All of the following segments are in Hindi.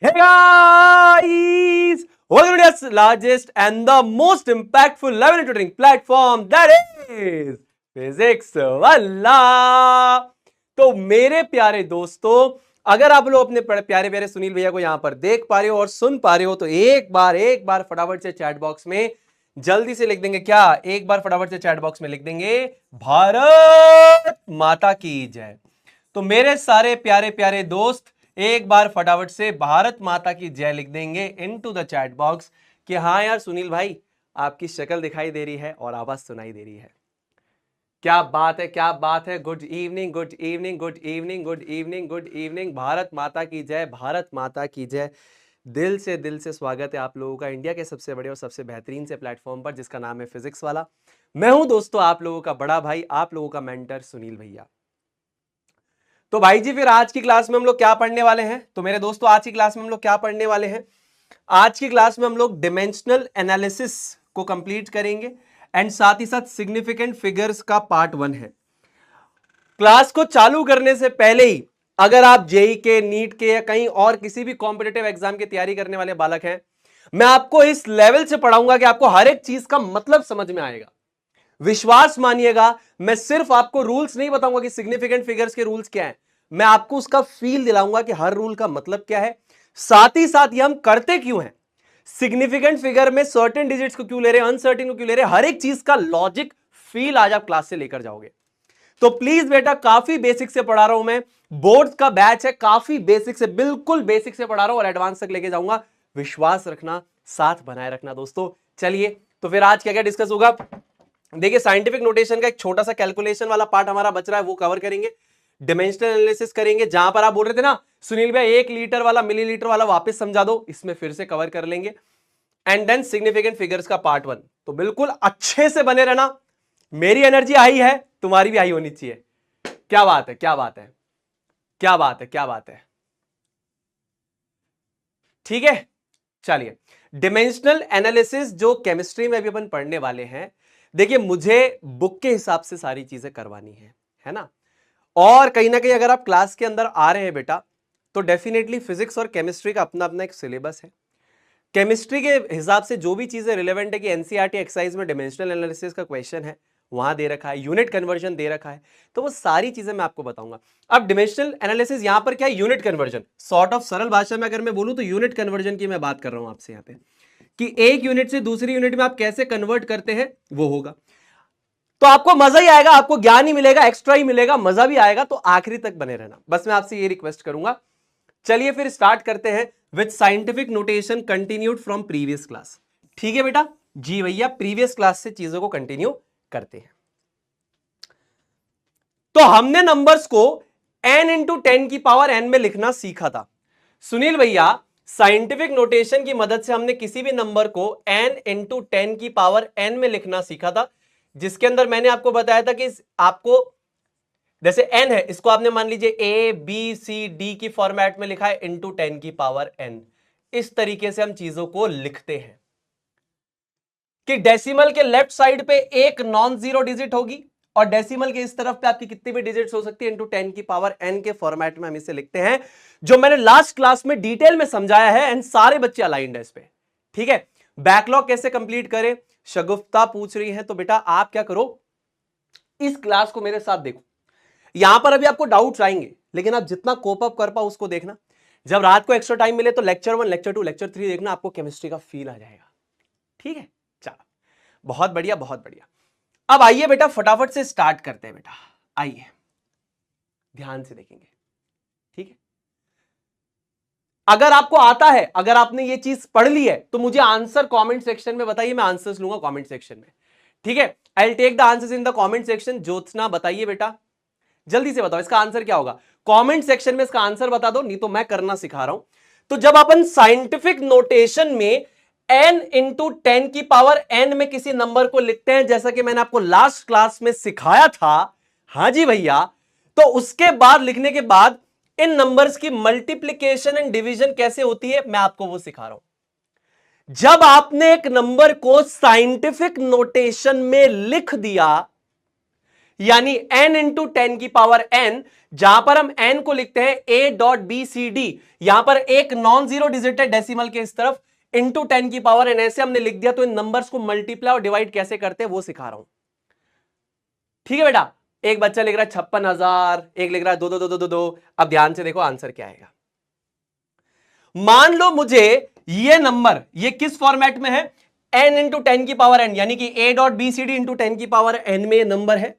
Hey guys! Welcome to India's largest and the most impactful learning tutoring platform that is Physics वाला। तो मेरे प्यारे दोस्तों, अगर आप लोग अपने प्यारे प्यारे सुनील भैया को यहां पर देख पा रहे हो और सुन पा रहे हो तो एक बार फटाफट से चैट बॉक्स में जल्दी से लिख देंगे क्या? एक बार फटाफट से चैट बॉक्स में लिख देंगे भारत माता की जय। तो मेरे सारे प्यारे प्यारे दोस्त एक बार फटाफट से भारत माता की जय लिख देंगे इनटू द चैट बॉक्स कि हाँ यार सुनील भाई, आपकी शक्ल दिखाई दे रही है और आवाज सुनाई दे रही है। क्या बात है, क्या बात है। Good evening, good evening, good evening, good evening, good evening. Bharat माता की जय, भारत माता की जय। दिल से स्वागत है आप लोगों का इंडिया के सबसे बड़े और सबसे बेहतरीन से प्लेटफॉर्म पर जिसका नाम है फिजिक्स वाला। मैं हूं दोस्तों आप लोगों का बड़ा भाई, आप लोगों का मेंटर सुनील भैया। तो भाई जी फिर आज की क्लास में हम लोग क्या पढ़ने वाले हैं? तो मेरे दोस्तों आज की क्लास में हम लोग क्या पढ़ने वाले हैं? आज की क्लास में हम लोग डिमेंशनल एनालिसिस को कंप्लीट करेंगे एंड साथ ही साथ सिग्निफिकेंट फिगर्स का पार्ट 1 है। क्लास को चालू करने से पहले ही अगर आप जेई के, नीट के या कहीं और किसी भी कॉम्पिटिटिव एग्जाम की तैयारी करने वाले बालक हैं, मैं आपको इस लेवल से पढ़ाऊंगा कि आपको हर एक चीज का मतलब समझ में आएगा। विश्वास मानिएगा, मैं सिर्फ आपको रूल्स नहीं बताऊंगा कि सिग्निफिकेंट फिगर्स के रूल्स क्या हैं, मैं आपको उसका फील दिलाऊंगा कि हर रूल का मतलब क्या है, साथ ही साथ ये हम करते क्यों हैं, सिग्निफिकेंट फिगर में सर्टेन डिजिट्स को क्यों ले रहे हैं, अनसर्टेन को क्यों ले रहे हैं, हर एक चीज का लॉजिक फील आज आप क्लास से लेकर जाओगे। तो प्लीज बेटा, काफी बेसिक से पढ़ा रहा हूं मैं, बोर्ड का बैच है, काफी बेसिक से, बिल्कुल बेसिक से पढ़ा रहा हूं और एडवांस तक लेके जाऊंगा। विश्वास रखना, साथ बनाए रखना दोस्तों। चलिए तो फिर आज क्या क्या डिस्कस होगा। देखिए साइंटिफिक नोटेशन का एक छोटा सा कैलकुलेशन वाला पार्ट हमारा बच रहा है, वो कवर करेंगे। डिमेंशनल एनालिसिस करेंगे, जहां पर आप बोल रहे थे ना सुनील भाई 1 लीटर वाला, मिलीलीटर वाला वापस समझा दो, इसमें फिर से कवर कर लेंगे। एंड देन सिग्निफिकेंट फिगर्स का पार्ट 1। तो बिल्कुल अच्छे से बने रहना। मेरी एनर्जी हाई है, तुम्हारी भी हाई होनी चाहिए। क्या बात है, क्या बात है, क्या बात है, क्या बात है। ठीक है, चलिए डिमेंशनल एनालिसिस जो केमिस्ट्री में भी अपन पढ़ने वाले हैं, देखिए मुझे बुक के हिसाब से सारी चीजें करवानी है ना। और कहीं ना कहीं अगर आप क्लास के अंदर आ रहे हैं बेटा, तो डेफिनेटली फिजिक्स और केमिस्ट्री का अपना अपना एक सिलेबस है। केमिस्ट्री के हिसाब से जो भी चीजें रिलेवेंट है कि एनसीईआरटी एक्सरसाइज में डिमेंशनल एनालिसिस का क्वेश्चन है, वहां दे रखा है, यूनिट कन्वर्जन दे रखा है, तो वो सारी चीजें मैं आपको बताऊंगा। अब डिमेंशनल एनालिसिस यहां पर क्या है, यूनिट कन्वर्जन। सॉर्ट ऑफ सरल भाषा में अगर मैं बोलूं तो यूनिट कन्वर्जन की मैं बात कर रहा हूं आपसे यहां पे, कि एक यूनिट से दूसरी यूनिट में आप कैसे कन्वर्ट करते हैं, वो होगा। तो आपको मजा ही आएगा, आपको ज्ञान ही मिलेगा, एक्स्ट्रा ही मिलेगा, मजा भी आएगा। तो आखिरी तक बने रहना, बस मैं आपसे ये रिक्वेस्ट करूंगा। चलिए फिर स्टार्ट करते हैं with scientific notation continued from previous class. ठीक है बेटा जी भैया, प्रीवियस क्लास से चीजों को कंटिन्यू करते हैं। तो हमने नंबर्स को n इंटू 10 की पावर n में लिखना सीखा था। सुनील भैया साइंटिफिक नोटेशन की मदद से हमने किसी भी नंबर को n इंटू 10 की पावर n में लिखना सीखा था, जिसके अंदर मैंने आपको बताया था कि आपको जैसे n है, इसको आपने मान लीजिए a b c d की फॉर्मेट में लिखा है इंटू 10 की पावर n। इस तरीके से हम चीजों को लिखते हैं कि डेसिमल के लेफ्ट साइड पे एक नॉन जीरो डिजिट होगी और डेसिमल के इस तरफ पे आपकी कितनी भी डिजिट्स हो सकती है, इंटू 10 की पावर n के फॉर्मेट में हम इसे लिखते हैं, जो मैंने लास्ट क्लास में डिटेल में समझाया है एंड सारे बच्चे अलाइंड है इस पे। ठीक है, बैकलॉग कैसे कंप्लीट करें, शगुफ्ता पूछ रही है। तो बेटा आप क्या करो, इस क्लास को मेरे साथ देखो। यहां पर अभी आपको डाउट्स आएंगे, लेकिन आप जितना कोप अप कर पाओ उसको देखना। जब रात को एक्स्ट्रा टाइम मिले तो लेक्चर 1, लेक्चर 2, लेक्चर 3 देखना, आपको केमिस्ट्री का फील आ जाएगा। ठीक है, चलो बहुत बढ़िया, बहुत बढ़िया। अब आइए बेटा फटाफट से स्टार्ट करते हैं। बेटा आइए ध्यान से देखेंगे। ठीक है, अगर आपको आता है, अगर आपने ये चीज पढ़ ली है, तो मुझे आंसर कमेंट सेक्शन में बताइए, मैं आंसर्स लूंगा कमेंट सेक्शन में। ठीक है, I will take the answers in the comment section. Jyotsna बताइए बेटा, जल्दी से बताओ इसका आंसर क्या होगा। कमेंट सेक्शन में इसका आंसर बता दो, नहीं तो मैं करना सिखा रहा हूं। तो जब अपन साइंटिफिक नोटेशन में n इंटू 10 की पावर n में किसी नंबर को लिखते हैं, जैसा कि मैंने आपको लास्ट क्लास में सिखाया था, हां जी भैया, तो उसके बाद लिखने के बाद इन नंबर्स की मल्टीप्लीकेशन एंड डिवीजन कैसे होती है, मैं आपको वो सिखा रहा हूं। जब आपने एक नंबर को साइंटिफिक नोटेशन में लिख दिया, यानी n इंटू 10 की पावर n, जहां पर हम n को लिखते हैं a.b.c.d, यहां पर एक नॉन जीरो डिजिट है डेसिमल के इस तरफ, इंटू 10 की पावर n, ऐसे हमने लिख दिया। तो इन नंबर्स को मल्टीप्लाई और डिवाइड कैसे करते हैं वो सिखा रहा हूं, ठीक है बेटा। एक बच्चा लिख रहा है 56,000, एक लिख रहा है 2. अब ध्यान से देखो आंसर क्या आएगा। मान लो मुझे ये नंबर, ये किस फॉर्मेट में है, n इंटू 10 की पावर n, यानी कि a.b.c.d इंटू 10 की पावर n में ये नंबर है।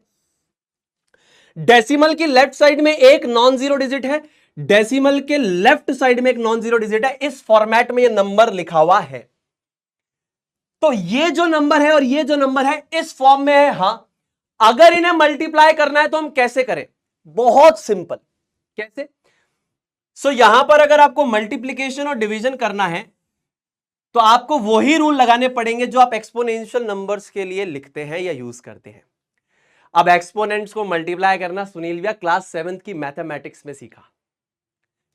डेसिमल की लेफ्ट साइड में एक नॉन जीरो डिजिट है, डेसिमल के लेफ्ट साइड में एक नॉन जीरो डिजिट है, इस फॉर्मेट में ये नंबर लिखा हुआ है। तो ये जो नंबर है और ये जो नंबर है इस फॉर्म में है। हां, अगर इन्हें मल्टीप्लाई करना है तो हम कैसे करें, बहुत सिंपल। कैसे? सो यहां पर अगर आपको मल्टीप्लीकेशन और डिवीजन करना है तो आपको वही रूल लगाने पड़ेंगे जो आप एक्सपोनेंशियल नंबर्स के लिए लिखते हैं या यूज करते हैं। अब एक्सपोनेंट्स को मल्टीप्लाई करना सुनील भैया क्लास 7th की मैथमेटिक्स में सीखा,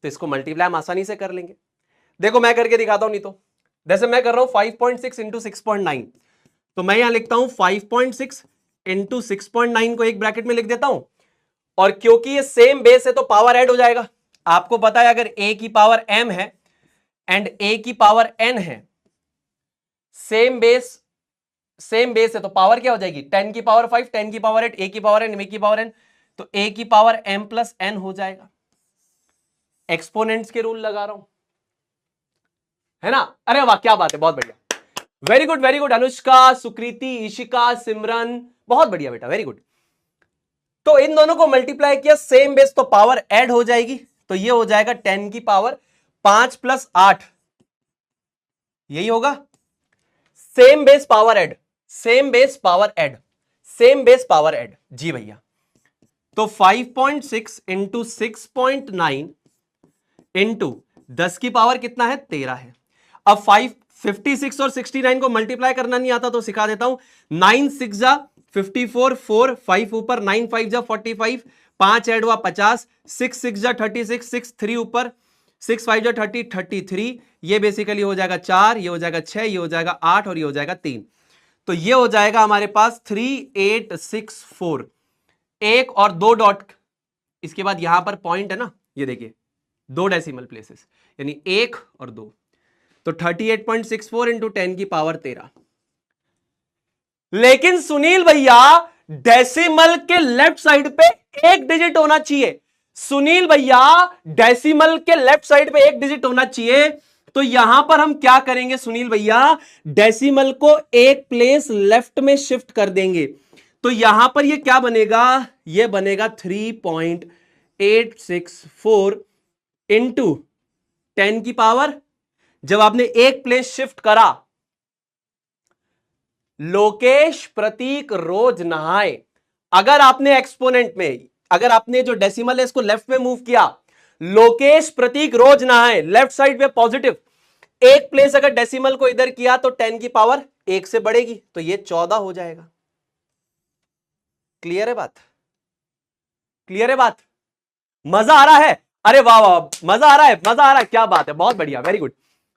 तो इसको मल्टीप्लाई हम आसानी से कर लेंगे। देखो मैं करके दिखाता हूं, नहीं तो जैसे मैं कर रहा हूं 5.6 इंटू 6.9, तो मैं यहां लिखता हूं 5.6 इंटू 6.9 को एक ब्रैकेट में लिख देता हूं, और क्योंकि ये सेम बेस है तो पावर ऐड हो जाएगा। आपको पता है अगर a की पावर m है एंड a की पावर n है, सेम बेस है तो पावर क्या हो जाएगी, 10 की पावर 5, 10 की पावर 8, a की पावर n, a की पावर n, तो a की पावर m प्लस n हो जाएगा। एक्सपोनेंट्स के रूल लगा रहा हूं, है ना। अरे वाह क्या बात है, बहुत बढ़िया, very good very good. Anushka, Sukriti, Ishika, Simran, बहुत बढ़िया बेटा, वेरी गुड। तो इन दोनों को मल्टीप्लाई किया, सेम बेस तो पावर ऐड हो जाएगी, तो ये हो जाएगा 10 की पावर 5 प्लस 8, यही होगा। Same base power add, same base power add, same base power add, जी भैया। तो 5.6 इंटू 6.9 इंटू 10 की पावर कितना है, 13 है। अब 56 और 69 को मल्टीप्लाई करना नहीं आता तो सिखा देता हूं। 9 6 जा 54, 4 5 ऊपर, 9 5 जा 45, 5 ऐड हुआ 50, 6 6 जा 36, 6 3 ऊपर, 6 5 जा 30, 33, ये बेसिकली हो जाएगा 4, ये हो जाएगा 6, ये हो जाएगा 8 और ये हो जाएगा 3। तो ये हो जाएगा हमारे पास 3864, एक और दो डॉट, इसके बाद यहां पर पॉइंट है ना, ये देखिए 2 डेसिमल प्लेसेस, यानी 1 और 2, तो 38.64 इंटू 10 की पावर 13। लेकिन सुनील भैया डेसिमल के लेफ्ट साइड पे एक डिजिट होना चाहिए, सुनील भैया डेसिमल के लेफ्ट साइड पे एक डिजिट होना चाहिए। तो यहां पर हम क्या करेंगे सुनील भैया, डेसिमल को एक प्लेस लेफ्ट में शिफ्ट कर देंगे। तो यहां पर ये क्या बनेगा, ये बनेगा 3.864 इंटू 10 की पावर, जब आपने एक प्लेस शिफ्ट करा, लोकेश प्रतीक रोज नहाए, अगर आपने एक्सपोनेंट में, अगर आपने जो डेसिमल है इसको लेफ्ट में मूव किया, लोकेश प्रतीक रोज नहाए लेफ्ट साइड पे पॉजिटिव, एक प्लेस अगर डेसिमल को इधर किया तो 10 की पावर 1 से बढ़ेगी, तो ये 14 हो जाएगा। क्लियर है बात, क्लियर है बात, मजा आ रहा है, अरे वाह वाह, मजा आ रहा है, मजा आ रहा है, क्या बात है, बहुत बढ़िया, वेरी गुड।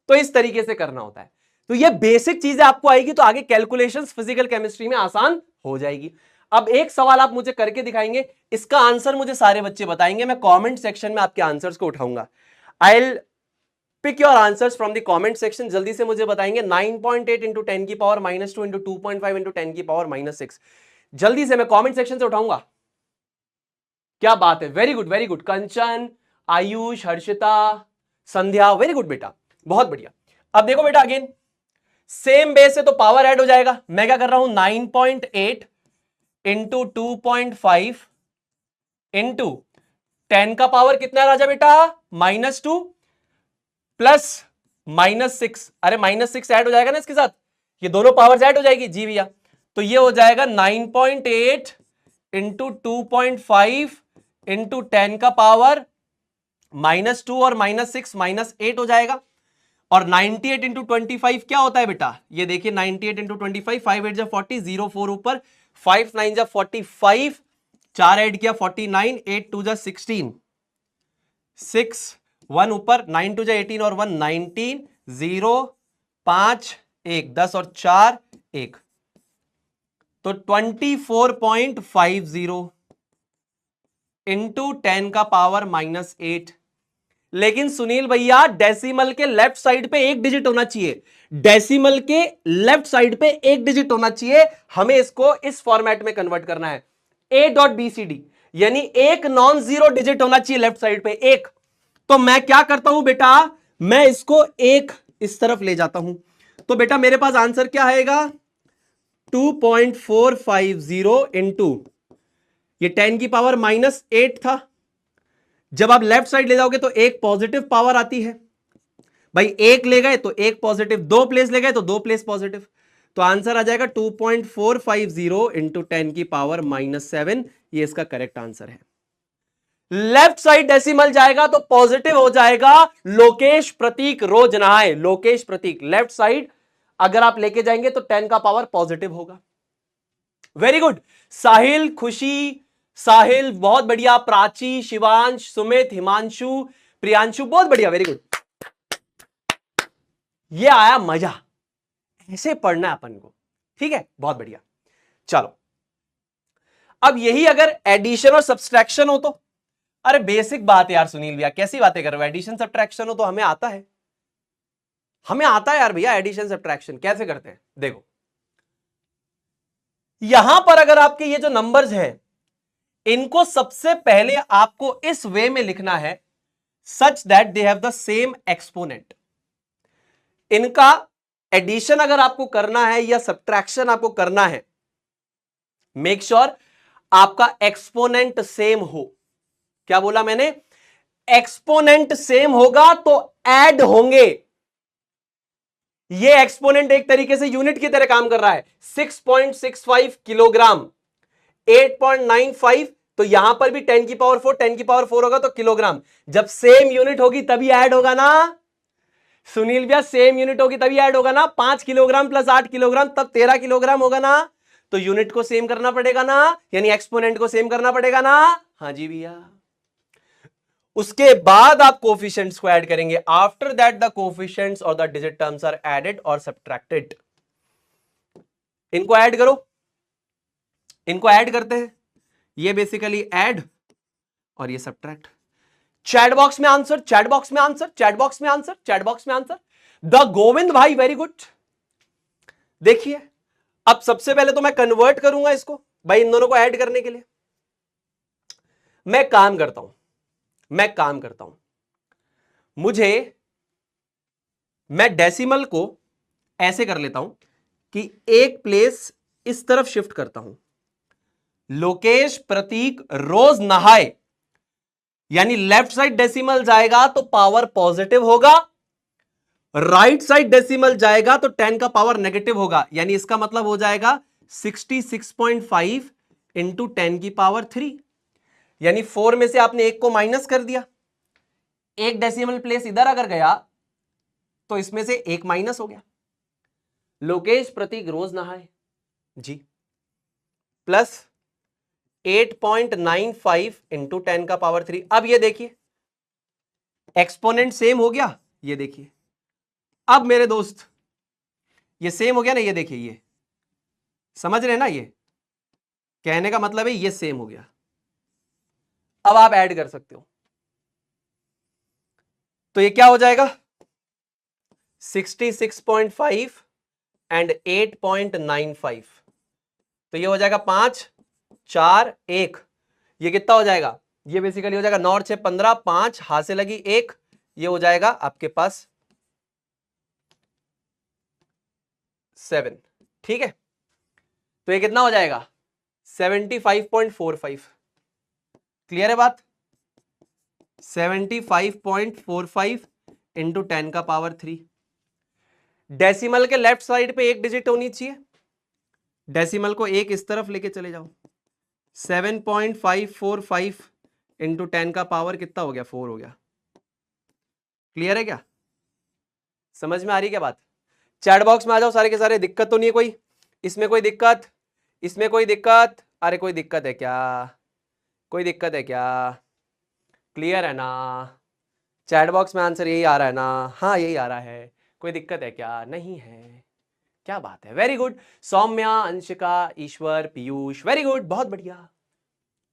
तो इस तरीके से करना होता है। तो ये बेसिक चीजें आपको आएगी तो आगे कैलकुलेशंस फिजिकल केमिस्ट्री में आसान हो जाएगी। अब एक सवाल आप मुझे करके दिखाएंगे, इसका आंसर मुझे सारे बच्चे बताएंगे, मैं कमेंट सेक्शन में आपके आंसर्स को उठाऊंगा। I will pick your answers from the comment section, जल्दी से मुझे बताएंगे। 9.8 इंटू 10 की पावर -2 इंटू 2.5 इंटू 10 की पावर -6, जल्दी से मैं कमेंट सेक्शन से उठाऊंगा। क्या बात है, वेरी गुड वेरी गुड। कंचन, आयुष, हर्षिता, संध्या, वेरी गुड बेटा, बहुत बढ़िया। अब देखो बेटा, अगेन सेम बेस है तो पावर ऐड हो जाएगा। मैं क्या कर रहा हूं, 9.8 इंटू 2.5 इंटू 10 का पावर कितना है राजा बेटा, -2 प्लस -6, अरे -6 ऐड हो जाएगा ना इसके साथ, ये दोनों पावर्स ऐड हो जाएगी, जी भैया। तो ये हो जाएगा 9.8 इंटू 2.5 इंटू 10 का पावर -2 और -6 -8 हो जाएगा। और 98 इंटू 25 क्या होता है बेटा, ये देखिए 98 इंटू 25, 5 8 जा 40, 0 4 ऊपर, 5 9 जा 45, 4 ऐड किया 49, 8 2 जा 16, 6 1 ऊपर, 9 2 जा 18 और 1 19, 0 5 1 10 और 4 1, तो 24.50 इंटू 10 का पावर -8। लेकिन सुनील भैया डेसिमल के लेफ्ट साइड पे एक डिजिट होना चाहिए, डेसिमल के लेफ्ट साइड पे एक डिजिट होना चाहिए। हमें इसको इस फॉर्मेट में कन्वर्ट करना है, a.bcd, यानी एक नॉन जीरो डिजिट होना चाहिए लेफ्ट साइड पे, एक। तो मैं क्या करता हूं बेटा, मैं इसको एक इस तरफ ले जाता हूं। तो बेटा मेरे पास आंसर क्या आएगा, 2.450 इंटू ये 10 की पावर -8 था। जब आप लेफ्ट साइड ले जाओगे तो एक पॉजिटिव पावर आती है भाई, एक ले गए तो एक पॉजिटिव, दो प्लेस ले गए तो दो प्लेस पॉजिटिव। तो आंसर आ जाएगा 2.450 इंटू 10 की पावर -7। ये इसका करेक्ट आंसर है। लेफ्ट साइड डेसिमल जाएगा तो पॉजिटिव हो जाएगा। लोकेश प्रतीक रोज नहाए, लोकेश प्रतीक लेफ्ट साइड अगर आप लेके जाएंगे तो 10 का पावर पॉजिटिव होगा। वेरी गुड साहिल, खुशी, साहिल बहुत बढ़िया, प्राची, शिवांश, सुमित, हिमांशु, प्रियांशु बहुत बढ़िया, वेरी गुड। ये आया मजा, ऐसे पढ़ना है अपन को, ठीक है, बहुत बढ़िया। चलो अब यही अगर एडिशन और सब्सट्रैक्शन हो तो, अरे बेसिक बात है यार सुनील भैया, कैसी बातें कर रहे हो, एडिशन सब्ट्रैक्शन हो तो हमें आता है, हमें आता है यार भैया एडिशन सब्ट्रैक्शन कैसे करते हैं। देखो यहां पर अगर आपके ये जो नंबर्स हैं इनको सबसे पहले आपको इस वे में लिखना है, such that they have the same exponent. इनका एडिशन अगर आपको करना है या सब्ट्रैक्शन आपको करना है, मेक श्योर आपका एक्सपोनेंट सेम हो। क्या बोला मैंने, एक्सपोनेंट सेम होगा तो ऐड होंगे। ये एक्सपोनेंट एक तरीके से यूनिट की तरह काम कर रहा है, 6.65 किलोग्राम, 8.95, तो यहां पर भी 10 की पावर 4, 10 की पावर 4 होगा तो किलोग्राम। जब सेम यूनिट होगी तभी ऐड होगा ना सुनील भैया, सेम यूनिट होगी तभी ऐड होगा ना। 5 किलोग्राम प्लस 8 किलोग्राम तब 13 किलोग्राम होगा ना। तो यूनिट को सेम करना पड़ेगा ना, यानी एक्सपोनेंट को सेम करना पड़ेगा ना। हाँ जी भैया, उसके बाद आप कोफिशिएंट्स को ऐड करेंगे। आफ्टर दैट द कोफिशिएंट्स और the digit terms are added और सब्ट्रैक्टेड। इनको ऐड करो, इनको ऐड करते हैं, ये बेसिकली ऐड और ये सब्ट्रैक्ट। चैट बॉक्स में आंसर, चैट बॉक्स में आंसर, चैट बॉक्स में आंसर, चैट बॉक्स में आंसर। द गोविंद भाई वेरी गुड। देखिए अब सबसे पहले तो मैं कन्वर्ट करूंगा इसको भाई, इन दोनों को ऐड करने के लिए मैं काम करता हूं, मैं डेसिमल को ऐसे कर लेता हूं कि एक प्लेस इस तरफ शिफ्ट करता हूं। लोकेश प्रतीक रोज नहाए, यानी लेफ्ट साइड डेसिमल जाएगा तो पावर पॉजिटिव होगा, राइट साइड डेसिमल जाएगा तो 10 का पावर नेगेटिव होगा। यानी इसका मतलब हो जाएगा 66.5 इंटू 10 की पावर 3, यानी 4 में से आपने एक को माइनस कर दिया, एक डेसिमल प्लेस इधर अगर गया तो इसमें से एक माइनस हो गया। लोकेश प्रतीक रोज नहाए जी, प्लस 8.95 इंटू 10 का पावर 3। अब ये देखिए एक्सपोनेंट सेम हो गया, ये देखिए अब मेरे दोस्त ये सेम हो गया ना, ये देखिए, ये समझ रहे हैं ना, ये कहने का मतलब है ये सेम हो गया। अब आप ऐड कर सकते हो, तो ये क्या हो जाएगा 66.5 एंड 8.95, तो ये हो जाएगा 5 4 1, ये कितना हो जाएगा, ये बेसिकली हो जाएगा 9 6 15, 5 हाथ से लगी 1, ये हो जाएगा आपके पास 7, ठीक है। तो ये कितना हो जाएगा 75.45, क्लियर है बात, 75.45 इंटू 10 का पावर 3। डेसिमल के लेफ्ट साइड पे एक डिजिट होनी चाहिए, डेसिमल को एक इस तरफ लेके चले जाओ, 7.545 इंटू 10 का पावर कितना हो गया 4 हो गया। क्लियर है क्या, समझ में आ रही क्या बात। चैट बॉक्स में आ जाओ सारे के सारे, दिक्कत तो नहीं है कोई, इसमें कोई दिक्कत, इसमें कोई दिक्कत, अरे कोई दिक्कत है क्या, कोई दिक्कत है क्या, क्लियर है ना। चैट बॉक्स में आंसर यही आ रहा है ना, हाँ यही आ रहा है, कोई दिक्कत है क्या, नहीं है, क्या बात है, वेरी गुड। सौम्या, अंशिका, ईश्वर, पीयूष, वेरी गुड, बहुत बढ़िया।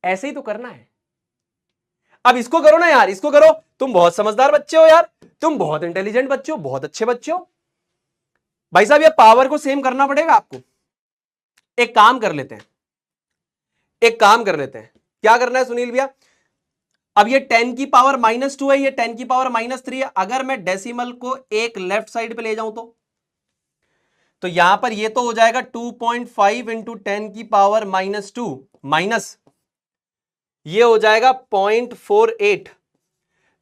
ऐसे ही तो करना है। अब इसको करो ना यार, इसको करो। तुम बहुत समझदार बच्चे हो यार, तुम बहुत इंटेलिजेंट बच्चे हो, बहुत अच्छे बच्चे हो। भाई साहब ये पावर को सेम करना पड़ेगा आपको। एक काम कर लेते हैं, एक काम कर लेते हैं। क्या करना है सुनील भैया? अब ये 10 की पावर -2 है, ये 10 की पावर -3 है। अगर मैं डेसिमल को एक लेफ्ट साइड पे ले जाऊं तो यहां पर ये तो हो जाएगा 2.5 इंटू 10 की पावर -2 माइनस ये हो जाएगा 0.48।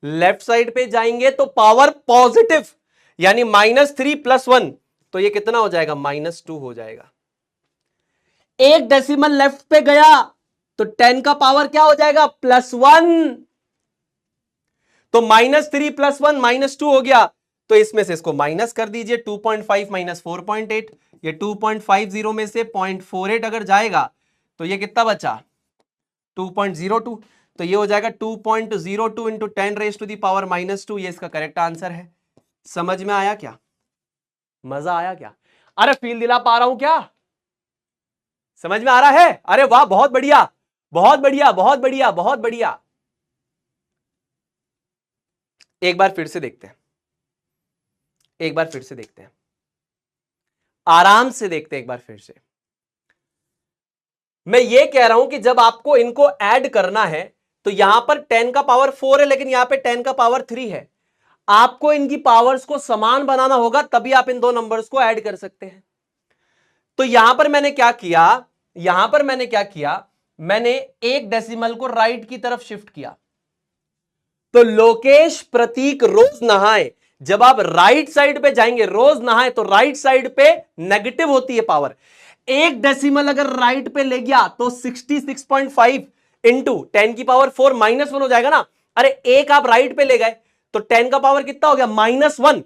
लेफ्ट साइड पे जाएंगे तो पावर पॉजिटिव, यानी -3 + 1, तो ये कितना हो जाएगा? -2 हो जाएगा। एक डेसिमल लेफ्ट पे गया तो 10 का पावर क्या हो जाएगा? +1। तो -3 + 1 -2 हो गया। तो इसमें से इसको माइनस कर दीजिए, 2.5 - 4.8, ये 2.50 में से 0.48 अगर जाएगा तो ये कितना बचा? 2.02। तो ये हो जाएगा 2.02 इंटू 10⁻⁻²। ये इसका करेक्ट आंसर है। समझ में आया क्या? मजा आया क्या? अरे फील दिला पा रहा हूं क्या? समझ में आ रहा है? अरे वाह, बहुत बढ़िया, बहुत बढ़िया, बहुत बढ़िया, बहुत बढ़िया। एक बार फिर से देखते हैं, एक बार फिर से देखते हैं, आराम से देखते हैं एक बार फिर से। मैं ये कह रहा हूं कि जब आपको इनको ऐड करना है तो यहां पर 10 का पावर 4 है, लेकिन यहां पे 10 का पावर 3 है। आपको इनकी पावर्स को समान बनाना होगा, तभी आप इन दो नंबर्स को ऐड कर सकते हैं। तो यहां पर मैंने क्या किया, यहां पर मैंने क्या किया, मैंने एक डेसिमल को राइट की तरफ शिफ्ट किया। तो लोकेश प्रतीक रोज नहाए, जब आप राइट साइड पे जाएंगे, रोज नहाए, तो राइट साइड पे नेगेटिव होती है पावर। एक डेसिमल अगर राइट पे ले गया तो 66.5 इंटू 10 की पावर 4 -1 हो जाएगा ना। अरे एक आप राइट पे ले गए तो 10 का पावर कितना हो गया? -1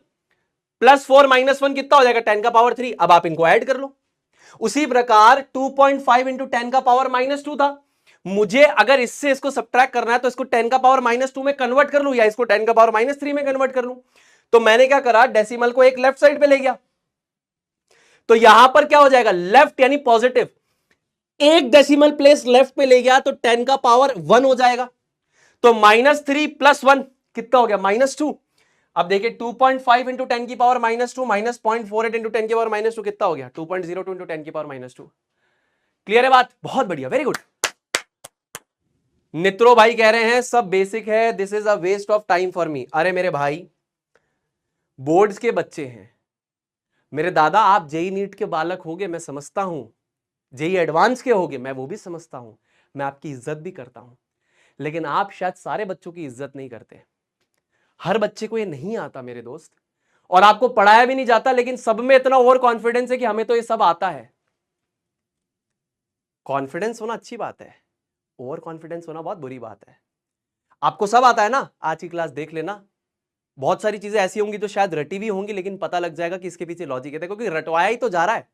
+ 4 -1 कितना हो जाएगा? 10 का पावर 3। अब आप इनको ऐड कर लो। उसी प्रकार 2.5 इंटू 10 का पावर -2 था। मुझे अगर इससे इसको सब्ट्रैक्ट करना है तो इसको 10 का पावर -2 में कन्वर्ट कर लूं, या इसको 10 का पावर -3 में कन्वर्ट कर लूं। तो मैंने क्या करा, डेसिमल को एक लेफ्ट साइड पे ले गया। तो यहां पर क्या हो जाएगा? लेफ्ट यानी पॉजिटिव। एक डेसिमल प्लेस लेफ्ट पे ले गया तो 10 का पावर 1 हो जाएगा। तो -3 + 1 कितना हो गया? -2। अब देखिए 2.5 इंटू 10 की पावर -2 माइनस 0.48 इंटू 10 की पावर -2 कितना हो गया? 2.02 इंटू 10 की पावर -2। क्लियर है बात? बहुत बढ़िया, वेरी गुड। नित्रो भाई कह रहे हैं सब बेसिक है, this is a waste of time for me. अरे मेरे भाई, बोर्ड्स के बच्चे हैं मेरे दादा, आप जेई नीट के बालक होगे, मैं समझता हूं, जेई एडवांस के होगे, मैं वो भी समझता हूं, मैं आपकी इज्जत भी करता हूं, लेकिन आप शायद सारे बच्चों की इज्जत नहीं करते। हर बच्चे को ये नहीं आता मेरे दोस्त, और आपको पढ़ाया भी नहीं जाता, लेकिन सब में इतना ओवर कॉन्फिडेंस है कि हमें तो ये सब आता है। कॉन्फिडेंस होना अच्छी बात है, ओवर कॉन्फिडेंस होना बहुत बुरी बात है। आपको सब आता है ना, आज की क्लास देख लेना, बहुत सारी चीजें ऐसी होंगी जो शायद रटी भी होंगी, लेकिन पता लग जाएगा कि इसके पीछे लॉजिक है, क्योंकि रटवाया ही तो जा रहा है।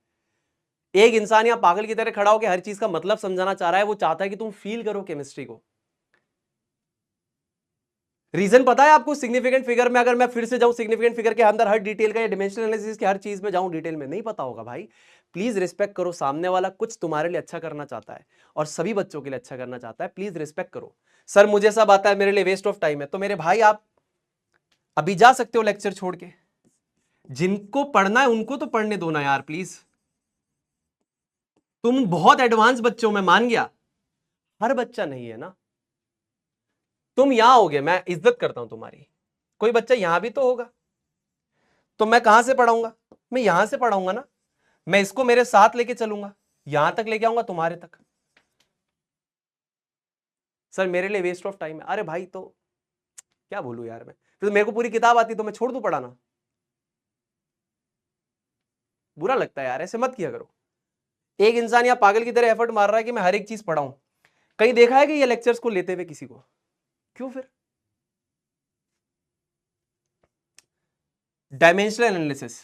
एक इंसान या पागल की तरह खड़ा होकर हर चीज का मतलब समझाना चाह रहा है, वो चाहता है कि तुम फील करो केमिस्ट्री को। रीजन पता है आपको? सिग्निफिकेंट फिगर में अगर मैं फिर से जाऊं, सिग्निफिकेंट फिगर के अंदर हर डिटेल का या डिमेंशनल एनालिसिस की हर चीज में जाऊं डिटेल में, नहीं पता होगा भाई। प्लीज रिस्पेक्ट करो, सामने वाला कुछ तुम्हारे लिए अच्छा करना चाहता है और सभी बच्चों के लिए अच्छा करना चाहता है, प्लीज रिस्पेक्ट करो। सर मुझे सब आता है, मेरे लिए वेस्ट ऑफ टाइम है, तो मेरे भाई आप अभी जा सकते हो लेक्चर छोड़ के। जिनको पढ़ना है उनको तो पढ़ने दो ना यार प्लीज। तुम बहुत एडवांस बच्चे हो, मैं मान गया, हर बच्चा नहीं है ना। तुम यहां होगे, मैं इज्जत करता हूं तुम्हारी, कोई बच्चा यहां भी तो होगा। तो मैं कहां से पढ़ाऊंगा? मैं यहां से पढ़ाऊंगा ना, मैं इसको मेरे साथ लेके चलूंगा, यहां तक लेके आऊंगा तुम्हारे तक। सर मेरे लिए वेस्ट ऑफ टाइम है। अरे भाई तो क्या बोलूं यार मैं, तो मेरे को पूरी किताब आती तो मैं छोड़ दूं पढ़ाना? बुरा लगता है यार, ऐसे मत किया करो। एक इंसान या पागल की तरह एफर्ट मार रहा है कि मैं हर एक चीज पढ़ाऊं। कहीं देखा है कि ये लेक्चर्स को लेते हुए किसी को? क्यों फिर? डायमेंशनल एनालिसिस,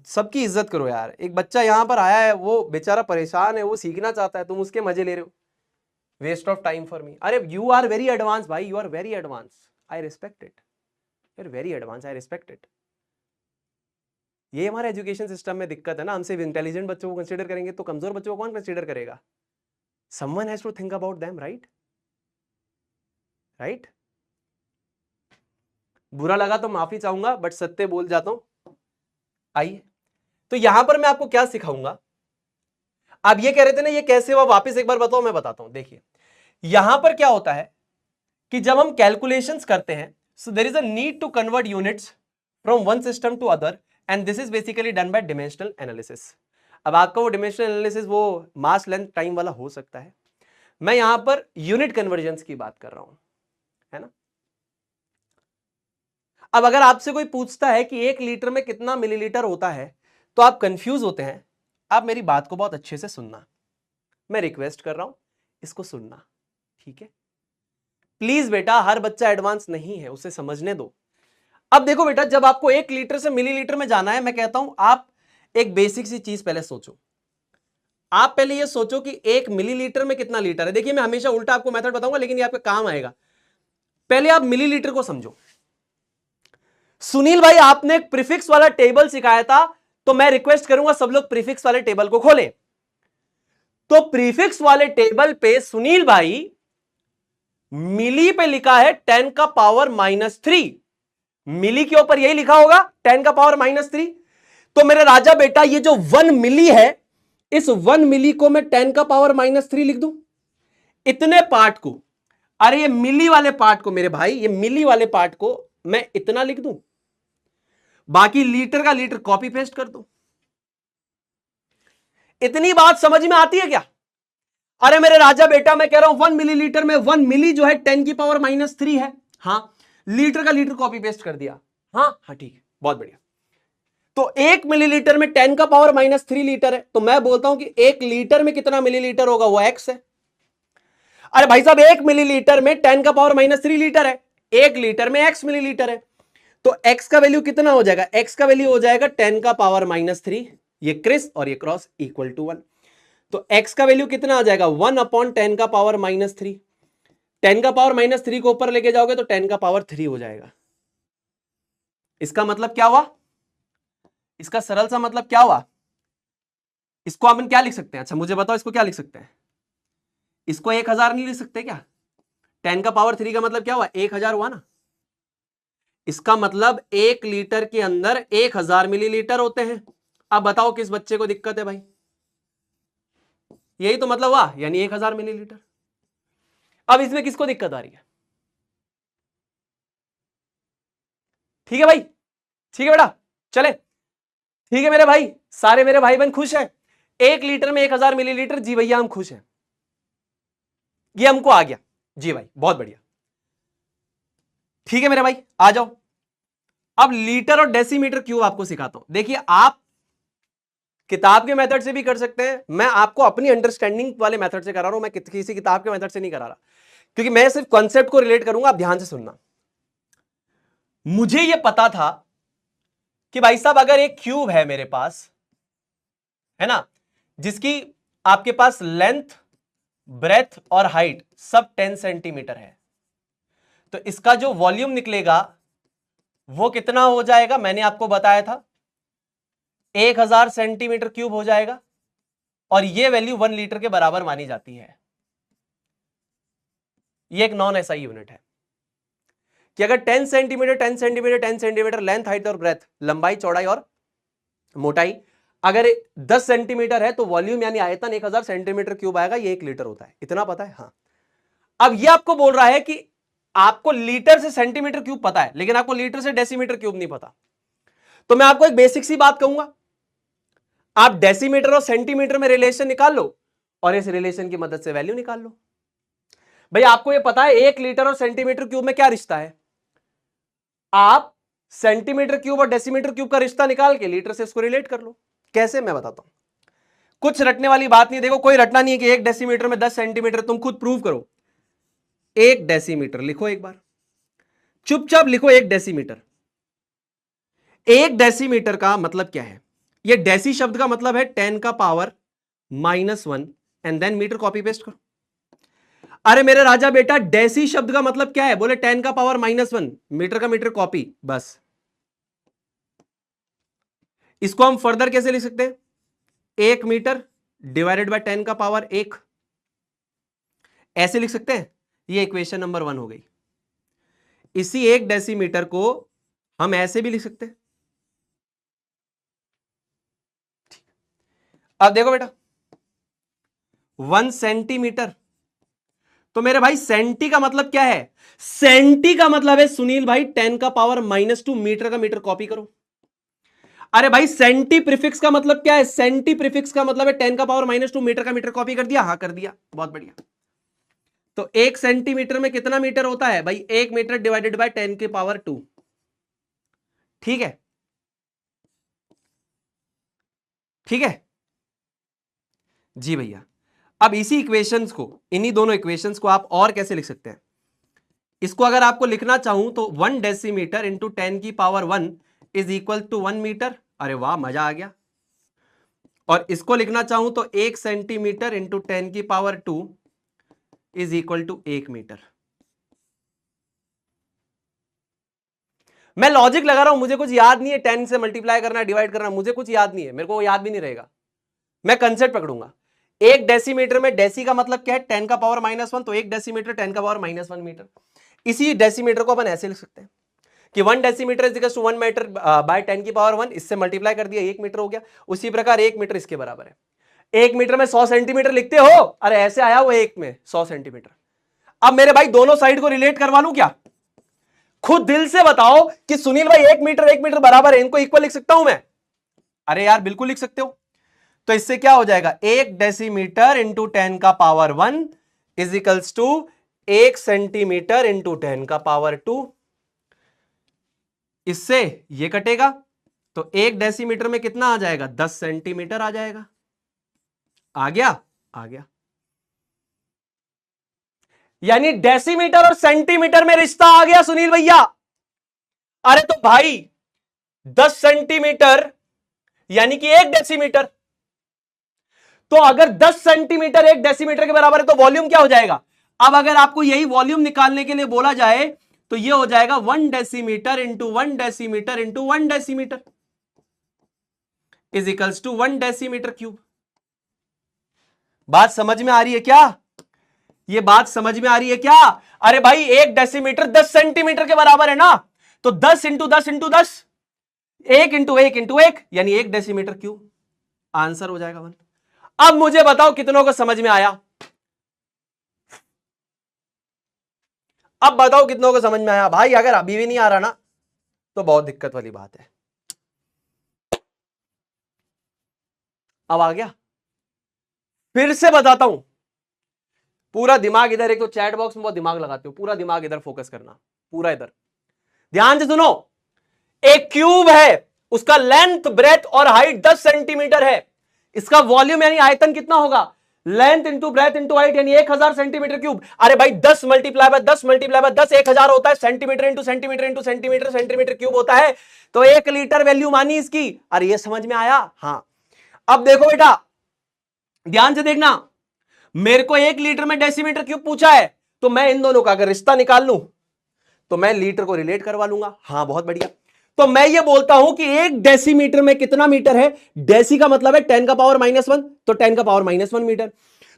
सबकी इज्जत करो यार। एक बच्चा यहां पर आया है, वो बेचारा परेशान है, वो सीखना चाहता है, तुम उसके मजे ले रहे हो। Waste of time for me. अरे यू आर वेरी एडवांस भाई, you are very advance, I respect it, you are very advance, I respect it. ये हमारे एजुकेशन सिस्टम में दिक्कत है ना, हम सिर्फ इंटेलिजेंट बच्चों को कंसीडर करेंगे तो कमजोर बच्चों को कौन कंसीडर करेगा? Someone has to think about them, right? Right? बुरा लगा तो माफी चाहूंगा, बट सत्य बोल जाता हूं। आइए, तो यहां पर मैं आपको क्या सिखाऊंगा। आप ये कह रहे थे ना ये कैसे हुआ, वापस एक बार बताओ, मैं बताता हूं। देखिए यहां पर क्या होता है कि जब हम कैलकुलेशंस करते हैं, so there is a need to convert units from one system to other, and this is basically done by dimensional analysis. अब आपका वो डिमेंशनल एनालिसिस वो मास लेंथ टाइम वाला हो सकता है, मैं यहां पर यूनिट कन्वर्जन्स की बात कर रहा हूं, है ना। अब अगर आपसे कोई पूछता है कि 1 लीटर में कितना मिलीलीटर होता है, तो आप कंफ्यूज होते हैं। आप मेरी बात को बहुत अच्छे से सुनना, मैं रिक्वेस्ट कर रहा हूं, इसको सुनना, ठीक है? प्लीज बेटा, हर बच्चा एडवांस नहीं है, उसे समझने दो। अब देखो बेटा, जब आपको 1 लीटर से मिलीलीटर में जाना है, मैं कहता हूं आप एक बेसिक सी चीज पहले सोचो। आप पहले ये सोचो कि 1 मिलीलीटर में कितना लीटर है। देखिए मैं हमेशा उल्टा आपको मेथड बताऊंगा, लेकिन ये आपके काम आएगा। पहले आप मिलीलीटर को समझो। सुनील भाई, आपने एक प्रीफिक्स वाला टेबल सिखाया था, तो मैं रिक्वेस्ट करूंगा सब लोग प्रीफिक्स वाले टेबल को खोलें। तो प्रीफिक्स वाले टेबल पे सुनील भाई मिली पे लिखा है 10⁻³ मिली के ऊपर यही लिखा होगा 10⁻³ तो मेरे राजा बेटा ये जो 1 मिली है, इस 1 मिली को मैं 10⁻³ लिख दूं इतने पार्ट को। अरे ये मिली वाले पार्ट को मेरे भाई, ये मिली वाले पार्ट को मैं इतना लिख दूं, बाकी लीटर का लीटर कॉपी पेस्ट कर दूं। इतनी बात समझ में आती है क्या? अरे मेरे राजा बेटा, मैं कह रहा हूं 1 मिलीलीटर में 1 मिली जो है 10⁻³ है। हाँ, लीटर का लीटर कॉपी पेस्ट कर दिया। हाँ ठीक है, बहुत बढ़िया। तो 1 मिलीलीटर में 10⁻³ लीटर है, तो मैं बोलता हूं कि 1 लीटर में कितना मिलीलीटर होगा, वो x है। अरे भाई साहब, 1 मिलीलीटर में 10⁻³ लीटर है, 1 लीटर में x मिलीलीटर है, तो x का वैल्यू कितना हो जाएगा? x का वैल्यू हो जाएगा 10⁻³, ये क्रिस और ये क्रॉस इक्वल टू 1। तो x का वैल्यू कितना आ जाएगा? 1/10⁻³। 10⁻³ को ऊपर लेके जाओगे तो 10⁻³ हो जाएगा। इसका मतलब क्या हुआ? इसका सरल सा मतलब क्या हुआ? इसको अपन क्या लिख सकते हैं? अच्छा मुझे बताओ, इसको क्या लिख सकते हैं? इसको 1000 नहीं लिख सकते क्या? 10⁻³ का मतलब क्या हुआ? 1000 हुआ ना। इसका मतलब 1 लीटर के अंदर 1000 मिलीलीटर होते हैं। अब बताओ किस बच्चे को दिक्कत है भाई? यही तो मतलब हुआ, यानी 1000 मिलीलीटर। अब इसमें किसको दिक्कत आ रही है? ठीक है भाई, ठीक है बेटा, चले, ठीक है मेरे भाई, सारे मेरे भाई बहन खुश हैं। 1 लीटर में 1000 मिलीलीटर, जी भैया हम खुश हैं, ये हमको आ गया जी भाई, बहुत बढ़िया। ठीक है मेरे भाई, आ जाओ। अब लीटर और डेसीमीटर क्यूब आपको सिखाता हूं। देखिए आप किताब के मेथड से भी कर सकते हैं, मैं आपको अपनी अंडरस्टैंडिंग वाले मेथड से करा रहा हूं, मैं किसी किताब के मेथड से नहीं करा रहा, क्योंकि मैं सिर्फ कॉन्सेप्ट को रिलेट करूंगा। आप ध्यान से सुनना। मुझे यह पता था कि भाई साहब अगर एक क्यूब है मेरे पास, है ना, जिसकी आपके पास लेंथ, ब्रेथ और हाइट सब 10 सेंटीमीटर है, तो इसका जो वॉल्यूम निकलेगा वो कितना हो जाएगा? मैंने आपको बताया था 1000 सेंटीमीटर क्यूब हो जाएगा, और ये वैल्यू 1 लीटर के बराबर मानी जाती है। ये एक नॉन एसआई यूनिट है कि अगर 10 centimetre 10 centimetre 10 centimetre length, height और ब्रेथ, लंबाई, चौड़ाई और मोटाई अगर 10 सेंटीमीटर है, तो वॉल्यूम यानी आयतन 1000 सेंटीमीटर क्यूब आएगा। ये 1 लीटर होता है, इतना पता है? हाँ। अब ये आपको बोल रहा है कि आपको लीटर से सेंटीमीटर क्यूब पता है, लेकिन आपको लीटर से डेसीमीटर क्यूब नहीं पता। तो मैं आपको एक बेसिक सी बात कहूंगा, आप डेसीमीटर और सेंटीमीटर में रिलेशन निकाल लो, और इस रिलेशन की मदद से वैल्यू निकाल लो। भाई आपको यह पता है 1 लीटर और सेंटीमीटर क्यूब में क्या रिश्ता है? आप सेंटीमीटर क्यूब और डेसीमीटर क्यूब का रिश्ता निकाल के लीटर से इसको रिलेट कर लो। कैसे? मैं बताता हूं। कुछ रटने वाली बात नहीं, देखो कोई रटना नहीं है कि 1 डेसीमीटर में 10 सेंटीमीटर, तुम खुद प्रूव करो। 1 डेसीमीटर लिखो, एक बार चुपचाप लिखो 1 डेसीमीटर। 1 डेसीमीटर का मतलब क्या है? ये डेसी शब्द का मतलब है 10⁻⁻1 and then metre, copy paste करो। अरे मेरे राजा बेटा, डेसी शब्द का मतलब क्या है? बोले 10⁻⁻1, मीटर का मीटर कॉपी, बस। इसको हम फर्दर कैसे लिख सकते हैं? 1 मीटर डिवाइडेड बाय 10 का पावर 1, ऐसे लिख सकते हैं। ये इक्वेशन नंबर 1 हो गई। इसी 1 डेसीमीटर को हम ऐसे भी लिख सकते हैं। अब देखो बेटा, 1 सेंटीमीटर, तो मेरे भाई सेंटी का मतलब क्या है? सेंटी का मतलब है सुनील भाई 10 का पावर -2, मीटर का मीटर कॉपी करो। अरे भाई सेंटी प्रीफिक्स का मतलब क्या है? सेंटी प्रीफिक्स का मतलब है 10 का पावर -2, मीटर का मीटर कॉपी कर दिया? हाँ कर दिया, बहुत बढ़िया। तो 1 सेंटीमीटर में कितना मीटर होता है भाई? 1 मीटर डिवाइडेड बाय 10 के पावर 2। ठीक है, ठीक है जी भैया। अब इसी इक्वेशंस को, इन्हीं दोनों इक्वेशंस को आप और कैसे लिख सकते हैं? इसको अगर आपको लिखना चाहूं तो 1 डेसीमीटर इंटू 10 की power 1 is equal to 1 metre. अरे वाह, मजा आ गया। और इसको लिखना चाहूं तो 1 सेंटीमीटर इंटू 10 की power 2 is equal to 1 metre. मैं लॉजिक लगा रहा हूं, मुझे कुछ याद नहीं है 10 से मल्टीप्लाई करना, डिवाइड करना, मुझे कुछ याद नहीं है, मेरे को याद भी नहीं रहेगा। मैं कंसेप्ट पकड़ूंगा। 1 डेसीमीटर में डेसी का मतलब क्या है? 10 का पावर -1, तो 1 डेसीमीटर 10 का पावर -1 मीटर। इसी डेसीमीटर को अपन ऐसे लिख सकते हैं कि 1 decimetre is equal to 1 metre by 10 की पावर 1, इससे मल्टीप्लाई कर दिया, 1 मीटर हो गया। उसी प्रकार 1 मीटर इसके बराबर है। 1 मीटर में 100 सेंटीमीटर लिखते हो? अरे ऐसे आया वो 1 में 100 सेंटीमीटर। अब मेरे भाई दोनों साइड को रिलेट करवा लूं क्या? खुद दिल से बताओ कि सुनील भाई 1 मीटर बराबर है, इनको इक्वल लिख सकता हूं मैं? अरे यार बिल्कुल लिख सकते हो। तो इससे क्या हो जाएगा? 1 डेसीमीटर इंटू 10 का power 1 is equals to 1 centimetre into 10 का पावर 2। इससे ये कटेगा तो 1 डेसीमीटर में कितना आ जाएगा? 10 सेंटीमीटर आ जाएगा। आ गया? आ गया। यानी डेसीमीटर और सेंटीमीटर में रिश्ता आ गया सुनील भैया। अरे तो भाई 10 सेंटीमीटर यानी कि 1 डेसीमीटर, तो अगर 10 सेंटीमीटर 1 डेसीमीटर के बराबर है तो वॉल्यूम क्या हो जाएगा? अब अगर आपको यही वॉल्यूम निकालने के लिए बोला जाए तो ये हो जाएगा 1 decimetre into 1 decimetre into 1 decimetre is equals to 1 decimetre cube. बात समझ में आ रही है क्या? ये बात समझ में आ रही है क्या? अरे भाई 1 डेसीमीटर 10 सेंटीमीटर के बराबर है ना, तो 10 इंटू 10 इंटू 10, 1 इंटू 1 इंटू 1 यानी 1 डेसीमीटर क्यूब। आंसर हो जाएगा 1। अब मुझे बताओ कितनों को समझ में आया? अब बताओ कितनों को समझ में आया? भाई अगर अभी भी नहीं आ रहा ना तो बहुत दिक्कत वाली बात है। अब आ गया? फिर से बताता हूं, पूरा दिमाग इधर, एक तो चैट बॉक्स में बहुत दिमाग लगाते हो, पूरा दिमाग इधर फोकस करना, पूरा इधर ध्यान से सुनो। एक क्यूब है, उसका लेंथ ब्रेथ और हाइट 10 सेंटीमीटर है। इसका वॉल्यूम यानी आयतन कितना होगा? Length into breadth into height यानी 1000 सेंटीमीटर क्यूब। अरे भाई 10 मल्टीप्लाई बाय 10 मल्टीप्लाई बाय 10 1000 होता है। Centimetre into centimetre into centimetre centimetre cube होता है, तो 1 लीटर वैल्यू मानी इसकी। अरे ये समझ में आया? हाँ। अब देखो बेटा, ध्यान से देखना, मेरे को 1 लीटर में डेसीमीटर क्यूब पूछा है, तो मैं इन दोनों का अगर रिश्ता निकाल लूं तो मैं लीटर को रिलेट करवा लूंगा। हाँ बहुत बढ़िया। तो मैं ये बोलता हूं कि 1 डेसीमीटर में कितना मीटर है? डेसी का मतलब है 10 का पावर -1, तो 10 का पावर -1 मीटर।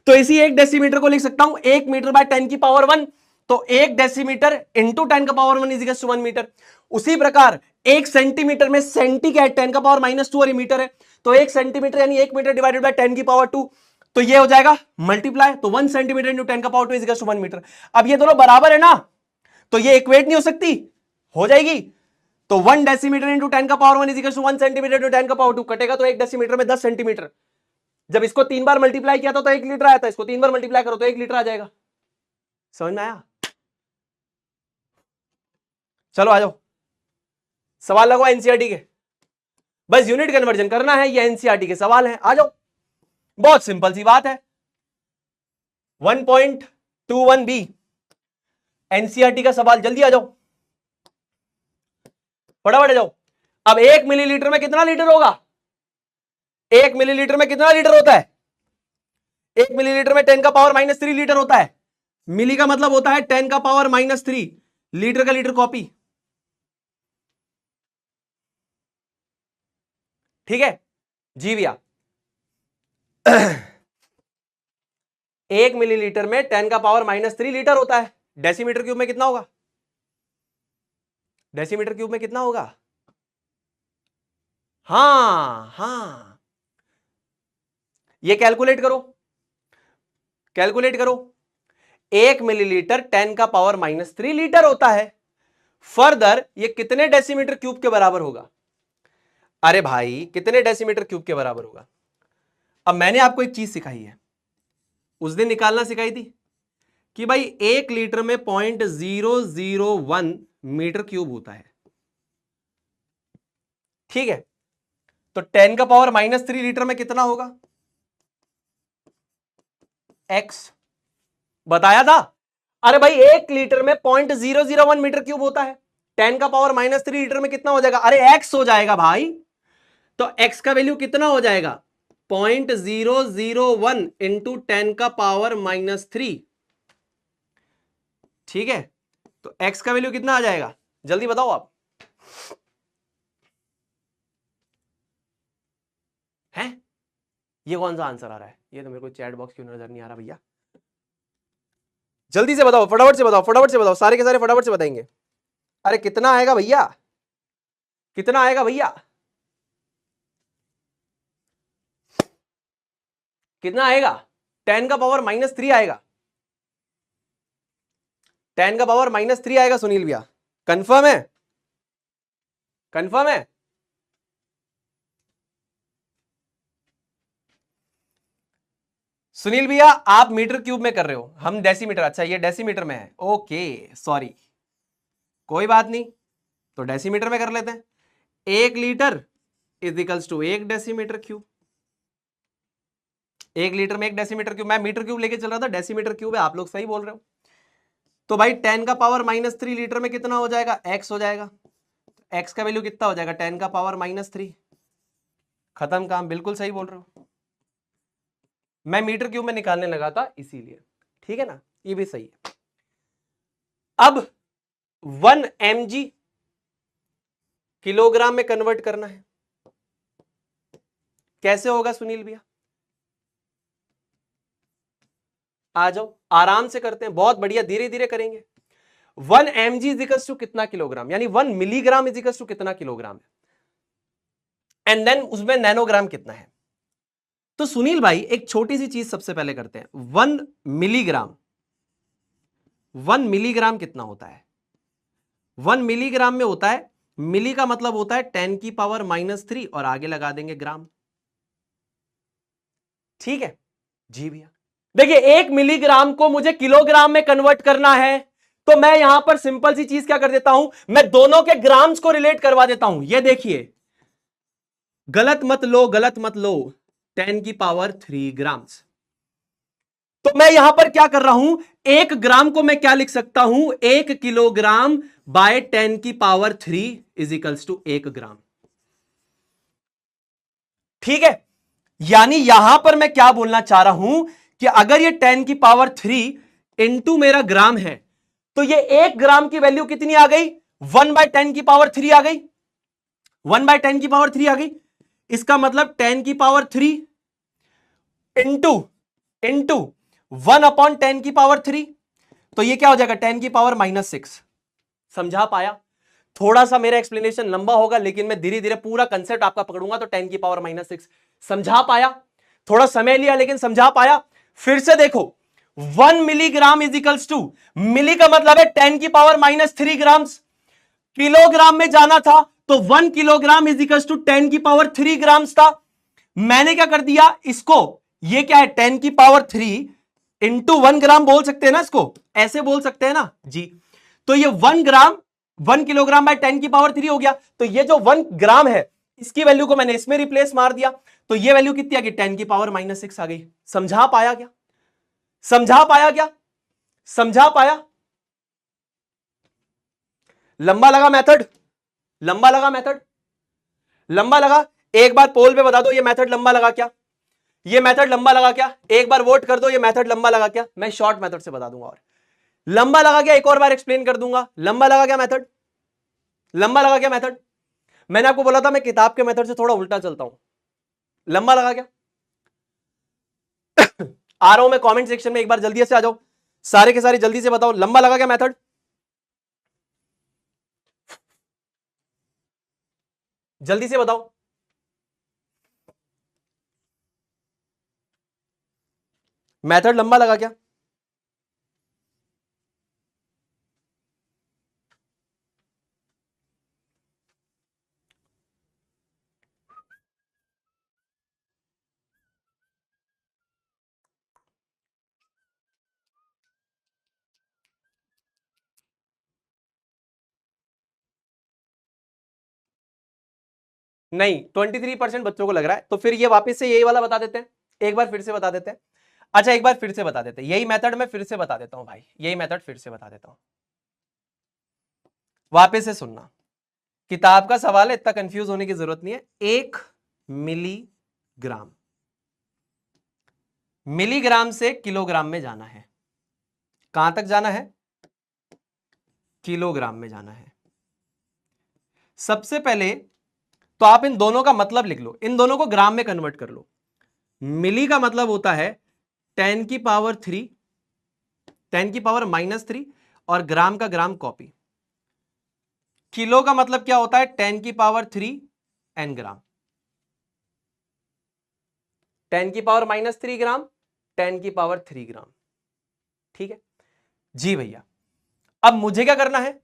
तो इसी 1 डेसीमीटर को लिख सकता हूं 1 मीटर बाय 10 की पावर 1, तो 1 डेसीमीटर इंटू 10 का power 1 is equal to 1 metre. उसी प्रकार 1 सेंटीमीटर में सेंटी क्या है? 10 का पावर -2 और मीटर है, तो 1 सेंटीमीटर यानी 1 मीटर डिवाइडेड बाय 10 की पावर 2, तो ये हो जाएगा मल्टीप्लाई, तो 1 सेंटीमीटर इंटू 10 का power 2 is equal to 1 metre. अब ये दोनों बराबर है ना, तो ये इक्वेट नहीं हो सकती? हो जाएगी। तो 1 डेसीमीटर इंटू 10 का power 1 is equal to 1 centimetre into 10 का पावर 2 कटेगा, तो 1 डेसीमीटर में 10 सेंटीमीटर। जब इसको 3 बार मल्टीप्लाई किया था तो 1 लीटर आया था, इसको 3 बार मल्टीप्लाई करो तो 1 लीटर आ जाएगा। समझ में आया? चलो आ जाओ, सवाल लगवा एनसीईआरटी के, बस यूनिट कन्वर्जन करना है, ये एनसीईआरटी के सवाल हैं। आ जाओ, बहुत सिंपल सी बात है। 1.21b एनसीईआरटी का सवाल, जल्दी आ जाओ, फटाफट आ जाओ। अब 1 मिलीलीटर में कितना लीटर होगा? 1 मिलीलीटर में कितना लीटर होता है? 1 मिलीलीटर में 10 का पावर -3 लीटर होता है। मिली का मतलब होता है 10 का पावर -3, लीटर का लीटर कॉपी। ठीक है जी भैया। 1 मिलीलीटर में 10 का पावर -3 लीटर होता है। डेसीमीटर क्यूब में कितना होगा? डेसीमीटर क्यूब में कितना होगा? हाँ, ये कैलकुलेट करो, कैलकुलेट करो। 1 मिलीलीटर 10 का पावर -3 लीटर होता है। फर्दर ये कितने डेसीमीटर क्यूब के बराबर होगा? अरे भाई कितने डेसीमीटर क्यूब के बराबर होगा? अब मैंने आपको एक चीज सिखाई है, उस दिन निकालना सिखाई थी कि भाई 1 लीटर में 0.001 मीटर क्यूब होता है। ठीक है, तो 10 का पावर -3 लीटर में कितना होगा? x बताया था। अरे भाई 1 लीटर में 0.001 मीटर क्यूब होता है, 10 का पावर -3 लीटर में कितना हो जाएगा? अरे x हो जाएगा भाई। तो x का वैल्यू कितना हो जाएगा? 0.001 इंटू 10 का पावर -3। ठीक है, तो x का वैल्यू कितना आ जाएगा? जल्दी बताओ आप। हैं? ये कौन सा आंसर आ रहा है? ये तो मेरे को चैट बॉक्स क्यों नजर नहीं आ रहा भैया? जल्दी से बताओ, फटाफट से बताओ, फटाफट से बताओ, सारे के सारे फटाफट से बताएंगे। अरे कितना आएगा भैया? कितना आएगा भैया? कितना आएगा? 10 का पावर -3 आएगा। 10 का पावर -3 आएगा सुनील भैया, कंफर्म है? कंफर्म है? सुनील भैया आप मीटर क्यूब में कर रहे हो, हम डेसीमीटर। अच्छा ये डेसीमीटर में है, ओके सॉरी, कोई बात नहीं, तो डेसीमीटर में कर लेते हैं। 1 litre is equals to 1 decimetre cube. 1 litre में 1 डेसीमीटर क्यूब। मैं मीटर क्यूब लेके चल रहा था, डेसीमीटर क्यूब है, आप लोग सही बोल रहे हो। तो भाई 10 का पावर -3 लीटर में कितना हो जाएगा? x हो जाएगा। x का वैल्यू कितना हो जाएगा? 10 का पावर -3। खत्म काम, बिल्कुल सही बोल रहे हो। मैं मीटर क्यूब में निकालने लगा था इसीलिए, ठीक है ना, ये भी सही है। अब 1 mg किलोग्राम में कन्वर्ट करना है, कैसे होगा सुनील भैया? आ जाओ, आराम से करते हैं, बहुत बढ़िया, धीरे धीरे करेंगे। 1 mg इज इक्वल्स टू कितना किलोग्राम, यानी 1 मिलीग्राम इज इक्वल्स टू कितना किलोग्राम है, एंड देन उसमें नैनोग्राम कितना है। तो सुनील भाई एक छोटी सी चीज सबसे पहले करते हैं। 1 मिलीग्राम, 1 मिलीग्राम कितना होता है? 1 मिलीग्राम में होता है, मिली का मतलब होता है 10 की पावर -3 और आगे लगा देंगे ग्राम। ठीक है जी भैया। देखिए 1 मिलीग्राम को मुझे किलोग्राम में कन्वर्ट करना है, तो मैं यहां पर सिंपल सी चीज क्या कर देता हूं, मैं दोनों के ग्राम्स को रिलेट करवा देता हूं। ये देखिए, गलत मत लो, गलत मत लो, 10 की पावर 3 ग्राम्स। तो मैं यहां पर क्या कर रहा हूं, 1 ग्राम को मैं क्या लिख सकता हूं, 1 किलोग्राम बाय 10 की पावर 3 इज इक्वल्स टू 1 ग्राम। ठीक है, यानी यहां पर मैं क्या बोलना चाह रहा हूं कि अगर ये 10 की पावर 3 इंटू मेरा ग्राम है, तो ये 1 ग्राम की वैल्यू कितनी आ गई? 1/10 की पावर 3 आ गई। 1/10 की पावर 3 आ गई। इसका मतलब 10 की पावर 3 इंटू 1/10 की पावर 3, तो ये क्या हो जाएगा? 10 की पावर -6। समझा पाया? थोड़ा सा मेरा एक्सप्लेनेशन लंबा होगा, लेकिन मैं धीरे धीरे पूरा कंसेप्ट आपका पकड़ूंगा, तो 10 की पावर -6। समझा पाया? थोड़ा समय लिया लेकिन समझा पाया। फिर से देखो, 1 मिलीग्राम इज इक्वल्स टू, मिली का मतलब है 10 की पावर -3 ग्राम्स। किलोग्राम में जाना था तो 1 किलोग्राम इज इक्वल्स टू 10 की पावर 3 ग्राम्स था। मैंने क्या कर दिया इसको, ये क्या है, 10 की पावर 3 इंटू 1 ग्राम बोल सकते हैं ना, इसको ऐसे बोल सकते हैं ना जी। तो ये 1 ग्राम 1 किलोग्राम बाय 10 की पावर 3 हो गया। तो ये जो 1 ग्राम है, इसकी वैल्यू को मैंने इसमें रिप्लेस मार दिया, तो ये वैल्यू कितनी आ गई? 10 की पावर -6 आ गई। समझा पाया क्या? समझा पाया क्या? समझा पाया? लंबा लगा मेथड? लंबा लगा मेथड? लंबा लगा? एक बार पोल पे बता दो, ये मेथड लंबा लगा क्या? ये मेथड लंबा लगा क्या? एक बार वोट कर दो, ये मेथड लंबा लगा क्या? मैं शॉर्ट मेथड से बता दूंगा। और लंबा लगा क्या? एक और बार एक्सप्लेन कर दूंगा। लंबा लगा क्या मेथड? लंबा लगा क्या मेथड? मैंने आपको बोला था मैं किताब के मेथड से थोड़ा उल्टा चलता हूं। लंबा लगा क्या? आ रहा हूं मैं कमेंट सेक्शन में, एक बार जल्दी से आ जाओ, सारे के सारे जल्दी से बताओ, लंबा लगा क्या मेथड? जल्दी से बताओ। मेथड लंबा लगा क्या? नहीं, 23% बच्चों को लग रहा है, तो फिर ये वापस से यही वाला बता देते हैं, एक बार फिर से बता देते हैं। अच्छा, एक बार फिर से बता देते हैं, यही मेथड मैं फिर से बता देता हूं भाई, यही मेथड फिर से बता देता हूं, वापस से सुनना। किताब का सवाल है, इतना कंफ्यूज होने की जरूरत नहीं है। 1 मिलीग्राम, मिलीग्राम से किलोग्राम में जाना है। कहां तक जाना है? किलोग्राम में जाना है। सबसे पहले तो आप इन दोनों का मतलब लिख लो, इन दोनों को ग्राम में कन्वर्ट कर लो। मिली का मतलब होता है 10 की पावर 3, 10 की पावर -3, और ग्राम का ग्राम कॉपी। किलो का मतलब क्या होता है? 10 की पावर 3 एन ग्राम, 10 की पावर -3 ग्राम, 10 की पावर 3 ग्राम। ठीक है जी भैया। अब मुझे क्या करना है?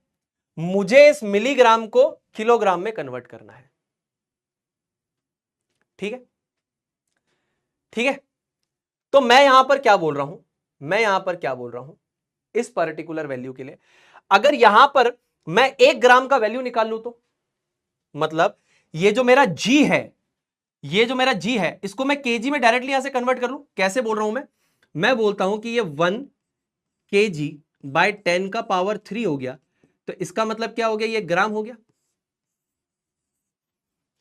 मुझे इस मिलीग्राम को किलोग्राम में कन्वर्ट करना है। ठीक है, ठीक है। तो मैं यहां पर क्या बोल रहा हूं, मैं यहां पर क्या बोल रहा हूं, इस पर्टिकुलर वैल्यू के लिए अगर यहां पर मैं 1 ग्राम का वैल्यू निकाल लूं तो मतलब ये जो मेरा जी है, ये जो मेरा जी है, इसको मैं केजी में डायरेक्टली यहां से कन्वर्ट कर लूं। कैसे बोल रहा हूं मैं बोलता हूं कि ये 1 kg बाय 10 का पावर 3 हो गया, तो इसका मतलब क्या हो गया? ये ग्राम हो गया।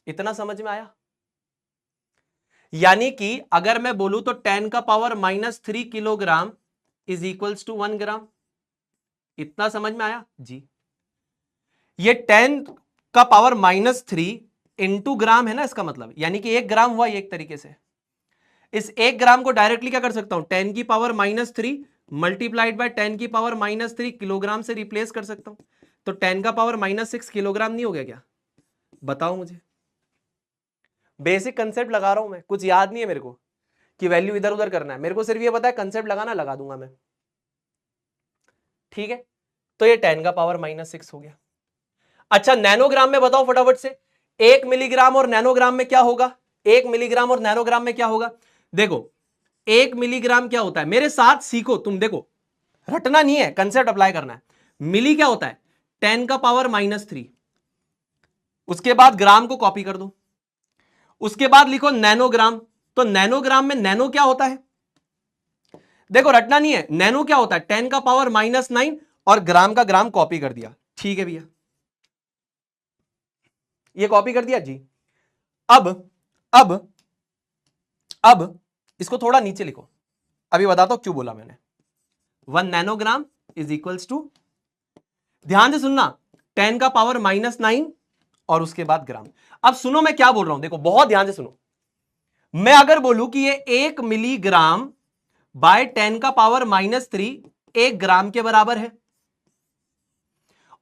इतना समझ में आया? यानी कि अगर मैं बोलूं तो 10 का power -3 kilogram is equals to 1 gram. इतना समझ में आया जी? ये 10 का पावर -3 इंटू ग्राम है ना, इसका मतलब यानी कि 1 ग्राम हुआ ये एक तरीके से। इस 1 ग्राम को डायरेक्टली क्या कर सकता हूं? 10 की पावर -3 मल्टीप्लाइड बाय 10 की पावर -3 किलोग्राम से रिप्लेस कर सकता हूं। तो 10 का पावर -6 किलोग्राम नहीं हो गया क्या? बताओ मुझे। बेसिक कंसेप्ट लगा रहा हूं मैं, कुछ याद नहीं है मेरे को कि वैल्यू इधर उधर करना है, मेरे को सिर्फ ये पता है कंसेप्ट लगाना, लगा दूंगा मैं। ठीक है, तो ये 10 का पावर -6 हो गया। अच्छा, नैनोग्राम में बताओ फटाफट से, 1 मिलीग्राम और नैनोग्राम में क्या होगा? 1 मिलीग्राम और नैनोग्राम में क्या होगा? देखो, 1 मिलीग्राम क्या होता है, मेरे साथ सीखो तुम। देखो, रटना नहीं है, कंसेप्ट अप्लाई करना है। मिली क्या होता है? 10 का पावर -3। उसके बाद ग्राम को कॉपी कर दो, उसके बाद लिखो नैनोग्राम। तो नैनोग्राम में नैनो क्या होता है? देखो, रटना नहीं है, नैनो क्या होता है? 10 का पावर -9 और ग्राम का ग्राम कॉपी कर दिया। ठीक है भैया, ये कॉपी कर दिया जी। अब अब अब इसको थोड़ा नीचे लिखो, अभी बताता हूं क्यों बोला मैंने। 1 नैनोग्राम इज इक्वल्स टू, ध्यान से सुनना, 10 का पावर -9 और उसके बाद ग्राम। अब सुनो मैं क्या बोल रहा हूं, देखो बहुत ध्यान से सुनो। मैं अगर बोलूं कि ये 1 मिलीग्राम बाय 10 का पावर -3 1 ग्राम के बराबर है,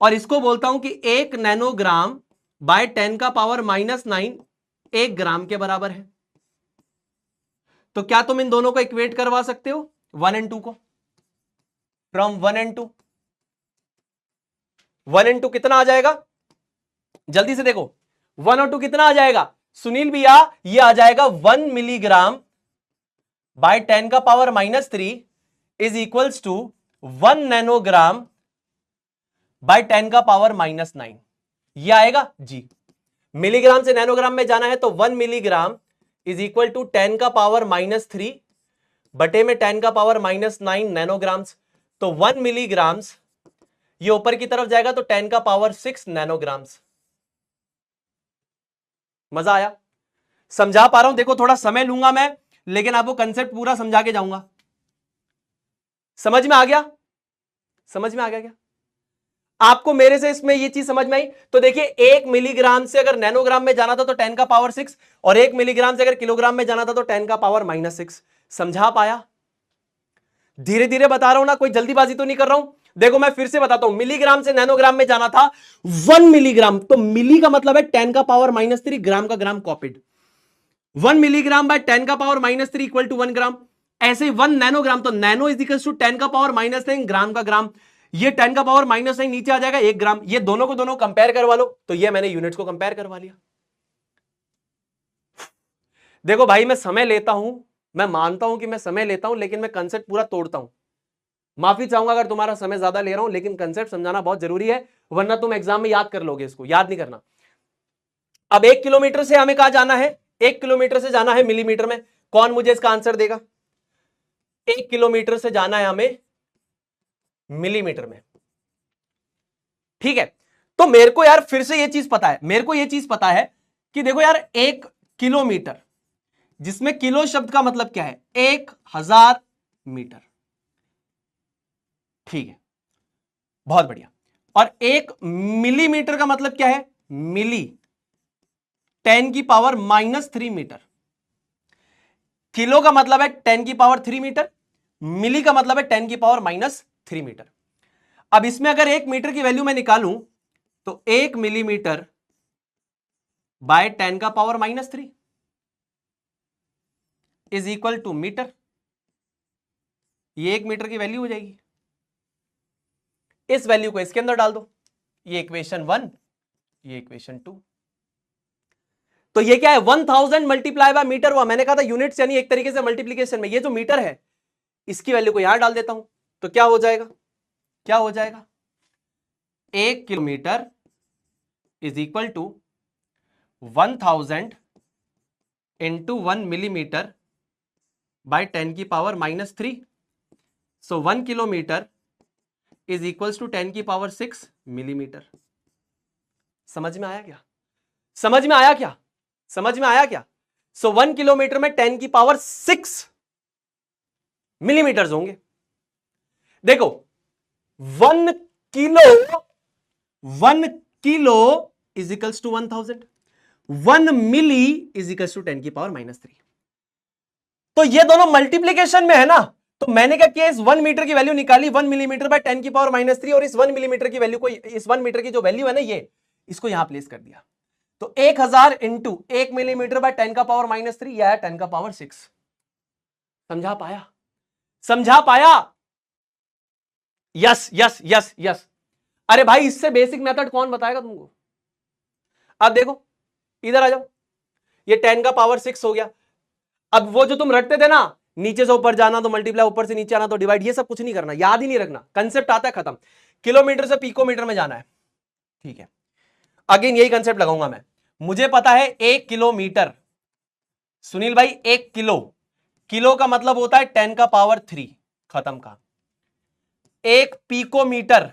और इसको बोलता हूं कि 1 नैनोग्राम बाय 10 का पावर -9 1 ग्राम के बराबर है, तो क्या तुम इन दोनों को इक्वेट करवा सकते हो? 1 एंड 2 को, फ्रॉम 1 एंड 2, 1 एंड 2 कितना आ जाएगा? जल्दी से देखो, 1 और 2 कितना आ जाएगा सुनील भैया? ये आ जाएगा 1 मिलीग्राम बाय 10 का power -3 is equals to 1 nanogram by 10 का पावर -9। ये आएगा जी। मिलीग्राम से नैनोग्राम में जाना है तो 1 मिलीग्राम इज इक्वल टू 10 का पावर -3 बटे में 10 का पावर -9 नैनोग्राम्स। तो 1 मिलीग्राम्स ये ऊपर की तरफ जाएगा तो 10 का पावर 6 नैनोग्राम्स। मजा आया? समझा पा रहा हूं? देखो, थोड़ा समय लूंगा मैं, लेकिन आपको कंसेप्ट पूरा समझा के जाऊंगा। समझ में आ गया? समझ में आ गया क्या? आपको मेरे से इसमें ये चीज समझ में आई? तो देखिए 1 मिलीग्राम से अगर नैनोग्राम में जाना था तो 10 का पावर 6, और 1 मिलीग्राम से अगर किलोग्राम में जाना था तो 10 का पावर -6। समझा पाया? धीरे धीरे बता रहा हूं ना, कोई जल्दीबाजी तो नहीं कर रहा हूं। देखो मैं फिर से बताता हूं, मिलीग्राम से नैनोग्राम में जाना था 1 मिलीग्राम, तो मिली का मतलब है 10 का पावर -3, ग्राम का ग्राम कॉपीड। 1 मिलीग्राम बाय 10 का पावर -3 इक्वल टू 1 ग्राम। ऐसे ही 1 नैनोग्राम, तो नैनो इज इक्वल टू 10 का पावर -9, ग्राम का ग्राम। ये 10 का पावर -9 नीचे आ जाएगा 1 ग्राम। ये दोनों को दोनों कंपेयर करवा लो, तो ये मैंने यूनिट्स को कंपेयर करवा लिया। देखो भाई मैं समय लेता हूं, मैं मानता हूं कि मैं समय लेता हूं, लेकिन मैं कंसेप्ट पूरा तोड़ता हूं। माफी चाहूंगा अगर तुम्हारा समय ज्यादा ले रहा हूं, लेकिन कंसेप्ट समझाना बहुत जरूरी है, वरना तुम एग्जाम में याद कर लोगे, इसको याद नहीं करना। अब 1 किलोमीटर से हमें कहां जाना है? 1 किलोमीटर से जाना है मिलीमीटर में। कौन मुझे इसका आंसर देगा? 1 किलोमीटर से जाना है हमें मिलीमीटर में। ठीक है, तो मेरे को यार फिर से ये चीज पता है, मेरे को ये चीज पता है कि देखो यार 1 किलोमीटर, जिसमें किलो शब्द का मतलब क्या है? 1000 मीटर। ठीक है, बहुत बढ़िया। और 1 मिलीमीटर का मतलब क्या है? मिली, 10 की पावर -3 मीटर। किलो का मतलब है 10 की पावर 3 मीटर, मिली का मतलब है 10 की पावर -3 मीटर। अब इसमें अगर 1 मीटर की वैल्यू मैं निकालूं, तो 1 मिलीमीटर बाय 10 का power -3 is equal to metre. ये 1 मीटर की वैल्यू हो जाएगी। इस वैल्यू को इसके अंदर डाल दो, ये इक्वेशन 1, ये इक्वेशन 2। तो ये क्या है? 1000 मल्टीप्लाई बाय मीटर हुआ। मैंने कहा था यूनिट्स यानी एक तरीके से मल्टीप्लीकेशन में, ये जो मीटर है इसकी वैल्यू को यहां डाल देता हूं, तो क्या हो जाएगा? क्या हो जाएगा? 1 kilometre is equal to 1000 into 1 millimetre by 10 की power -3। So 1 kilometre is equals to 10 की पावर 6 मिलीमीटर। समझ में आया क्या? समझ में आया क्या? समझ में आया क्या? सो 1 किलोमीटर में 10 की पावर 6 मिलीमीटर होंगे। देखो 1 kilo, 1 kilo is equals to 1000, 1 milli is equals to 10 की पावर -3। तो ये दोनों मल्टीप्लीकेशन में है ना, तो मैंने क्या किया? इस 1 मीटर की वैल्यू निकाली 1 मिलीमीटर बाय 10 की पावर -3, और इस 1 मिलीमीटर की वैल्यू को, इस 1 मीटर की जो वैल्यू है ना, ये इसको यहां प्लेस कर दिया। तो 1000 इंटू 1 मिलीमीटर बाय 10 का पावर -3, या 10 का पावर 6। समझा पाया? समझा पाया? Yes yes yes yes. अरे भाई इससे बेसिक मेथड कौन बताएगा तुमको? अब देखो इधर आ जाओ, ये 10 का पावर 6 हो गया। अब वो जो तुम रखते थे ना, नीचे से ऊपर जाना तो मल्टीप्लाई, ऊपर से नीचे आना तो डिवाइड, ये सब कुछ नहीं करना, याद ही नहीं रखना, कंसेप्ट आता है खत्म। किलोमीटर से पिकोमीटर में जाना है, ठीक है। अगेन यही कंसेप्ट लगाऊंगा मैं। मुझे पता है 1 किलोमीटर, सुनील भाई 1 किलो, किलो का मतलब होता है 10 का पावर 3, खत्म का। 1 पिकोमीटर,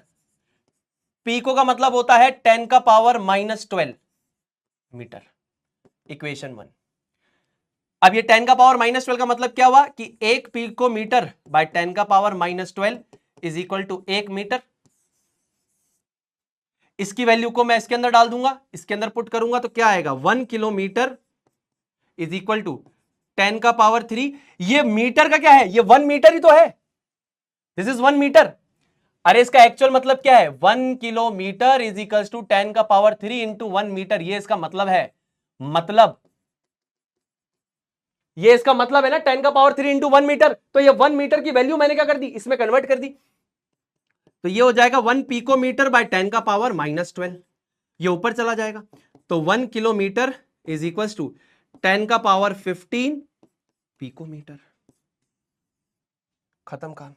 पिको का मतलब होता है 10 का पावर -12 मीटर, इक्वेशन 1। अब ये 10 का पावर -12 का मतलब क्या हुआ कि 1 पिकोमीटर बाय 10 का power -12 is equal to 1 metre. इसकी वैल्यू को मैं इसके अंदर डाल दूंगा, इसके अंदर पुट करूंगा तो क्या आएगा? 1 किलोमीटर इज इक्वल टू 10 का पावर 3। ये मीटर का क्या है? ये 1 मीटर ही तो है, दिस इज 1 मीटर। अरे इसका एक्चुअल मतलब क्या है? 1 किलोमीटर इज इक्वल टू 10 का पावर 3 इंटू 1 मीटर, ये इसका मतलब है। मतलब ये इसका मतलब है ना, 10 का पावर 3 इंटू 1 मीटर। तो ये 1 मीटर की वैल्यू मैंने क्या कर दी? इसमें कन्वर्ट कर दी, तो ये हो जाएगा 1 पिकोमीटर बाय 10 का पावर -12, ये ऊपर चला जाएगा। तो 1 किलोमीटर इज इक्वल टू 10 का पावर 15 पिकोमीटर, खत्म काम।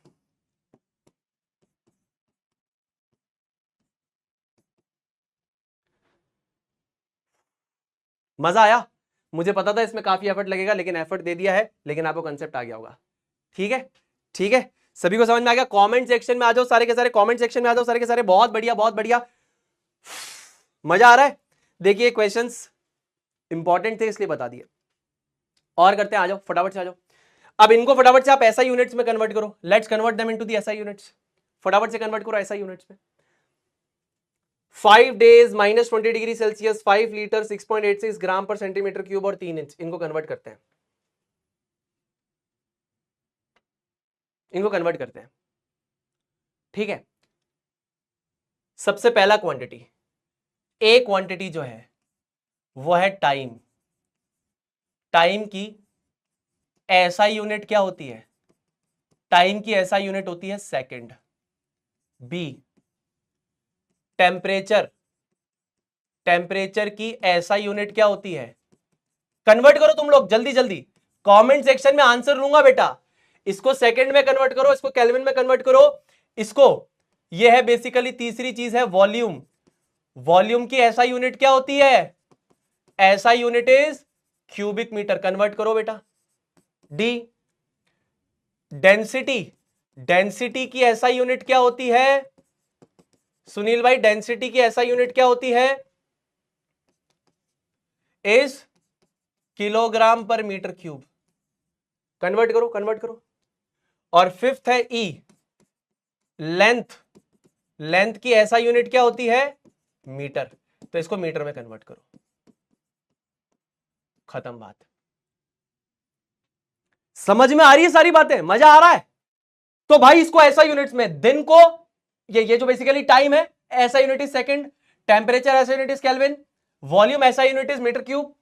मजा आया? मुझे पता था इसमें काफी एफर्ट लगेगा, लेकिन एफर्ट दे दिया है, लेकिन आपको कंसेप्ट आ गया होगा। ठीक है, ठीक है, सभी को समझ में आ गया? कमेंट सेक्शन में आ जाओ, सारे के सारे कमेंट सेक्शन में आ जाओ, सारे के सारे। बहुत बढ़िया, बहुत बढ़िया, मजा आ रहा है। देखिए क्वेश्चंस इंपॉर्टेंट थे इसलिए बता दिए, और करते हैं, आ जाओ फटाफट से आ जाओ। अब इनको फटाफट से आप एसआई यूनिट्स में कन्वर्ट करो, let's convert them into the SI units. फटाफट से कन्वर्ट करो एसआई यूनिट्स में। 5 days -20°C 5 लीटर 6.86 ग्राम पर सेंटीमीटर क्यूब और 3 इंच। इनको कन्वर्ट करते हैं, इनको कन्वर्ट करते हैं। ठीक है, सबसे पहला क्वांटिटी, ए क्वांटिटी जो है वो है टाइम। टाइम की ऐसा यूनिट क्या होती है? टाइम की ऐसा यूनिट होती है सेकंड। बी टेम्परेचर, टेम्परेचर की ऐसा यूनिट क्या होती है? कन्वर्ट करो तुम लोग जल्दी जल्दी, कमेंट सेक्शन में आंसर लूंगा बेटा। इसको सेकंड में कन्वर्ट करो, इसको केल्विन में कन्वर्ट करो, इसको, यह है बेसिकली तीसरी चीज है वॉल्यूम। वॉल्यूम की ऐसा यूनिट क्या होती है? ऐसा unit is cubic metre. Convert करो बेटा। डी डेंसिटी, डेंसिटी की ऐसा यूनिट क्या होती है? सुनील भाई डेंसिटी की ऐसा यूनिट क्या होती है? Is kilogram per metre cube. Convert करो, कन्वर्ट करो। और फिफ्थ है ई लेंथ, लेंथ की ऐसा यूनिट क्या होती है? मीटर। तो इसको मीटर में कन्वर्ट करो, खत्म बात। समझ में आ रही है सारी बातें? मजा आ रहा है? तो भाई इसको ऐसा यूनिट्स में, दिन को ये जो बेसिकली टाइम है ऐसा यूनिट इज सेकंड, टेम्परेचर ऐसा यूनिट इज केल्विन, वॉल्यूम ऐसा unit is metre cube,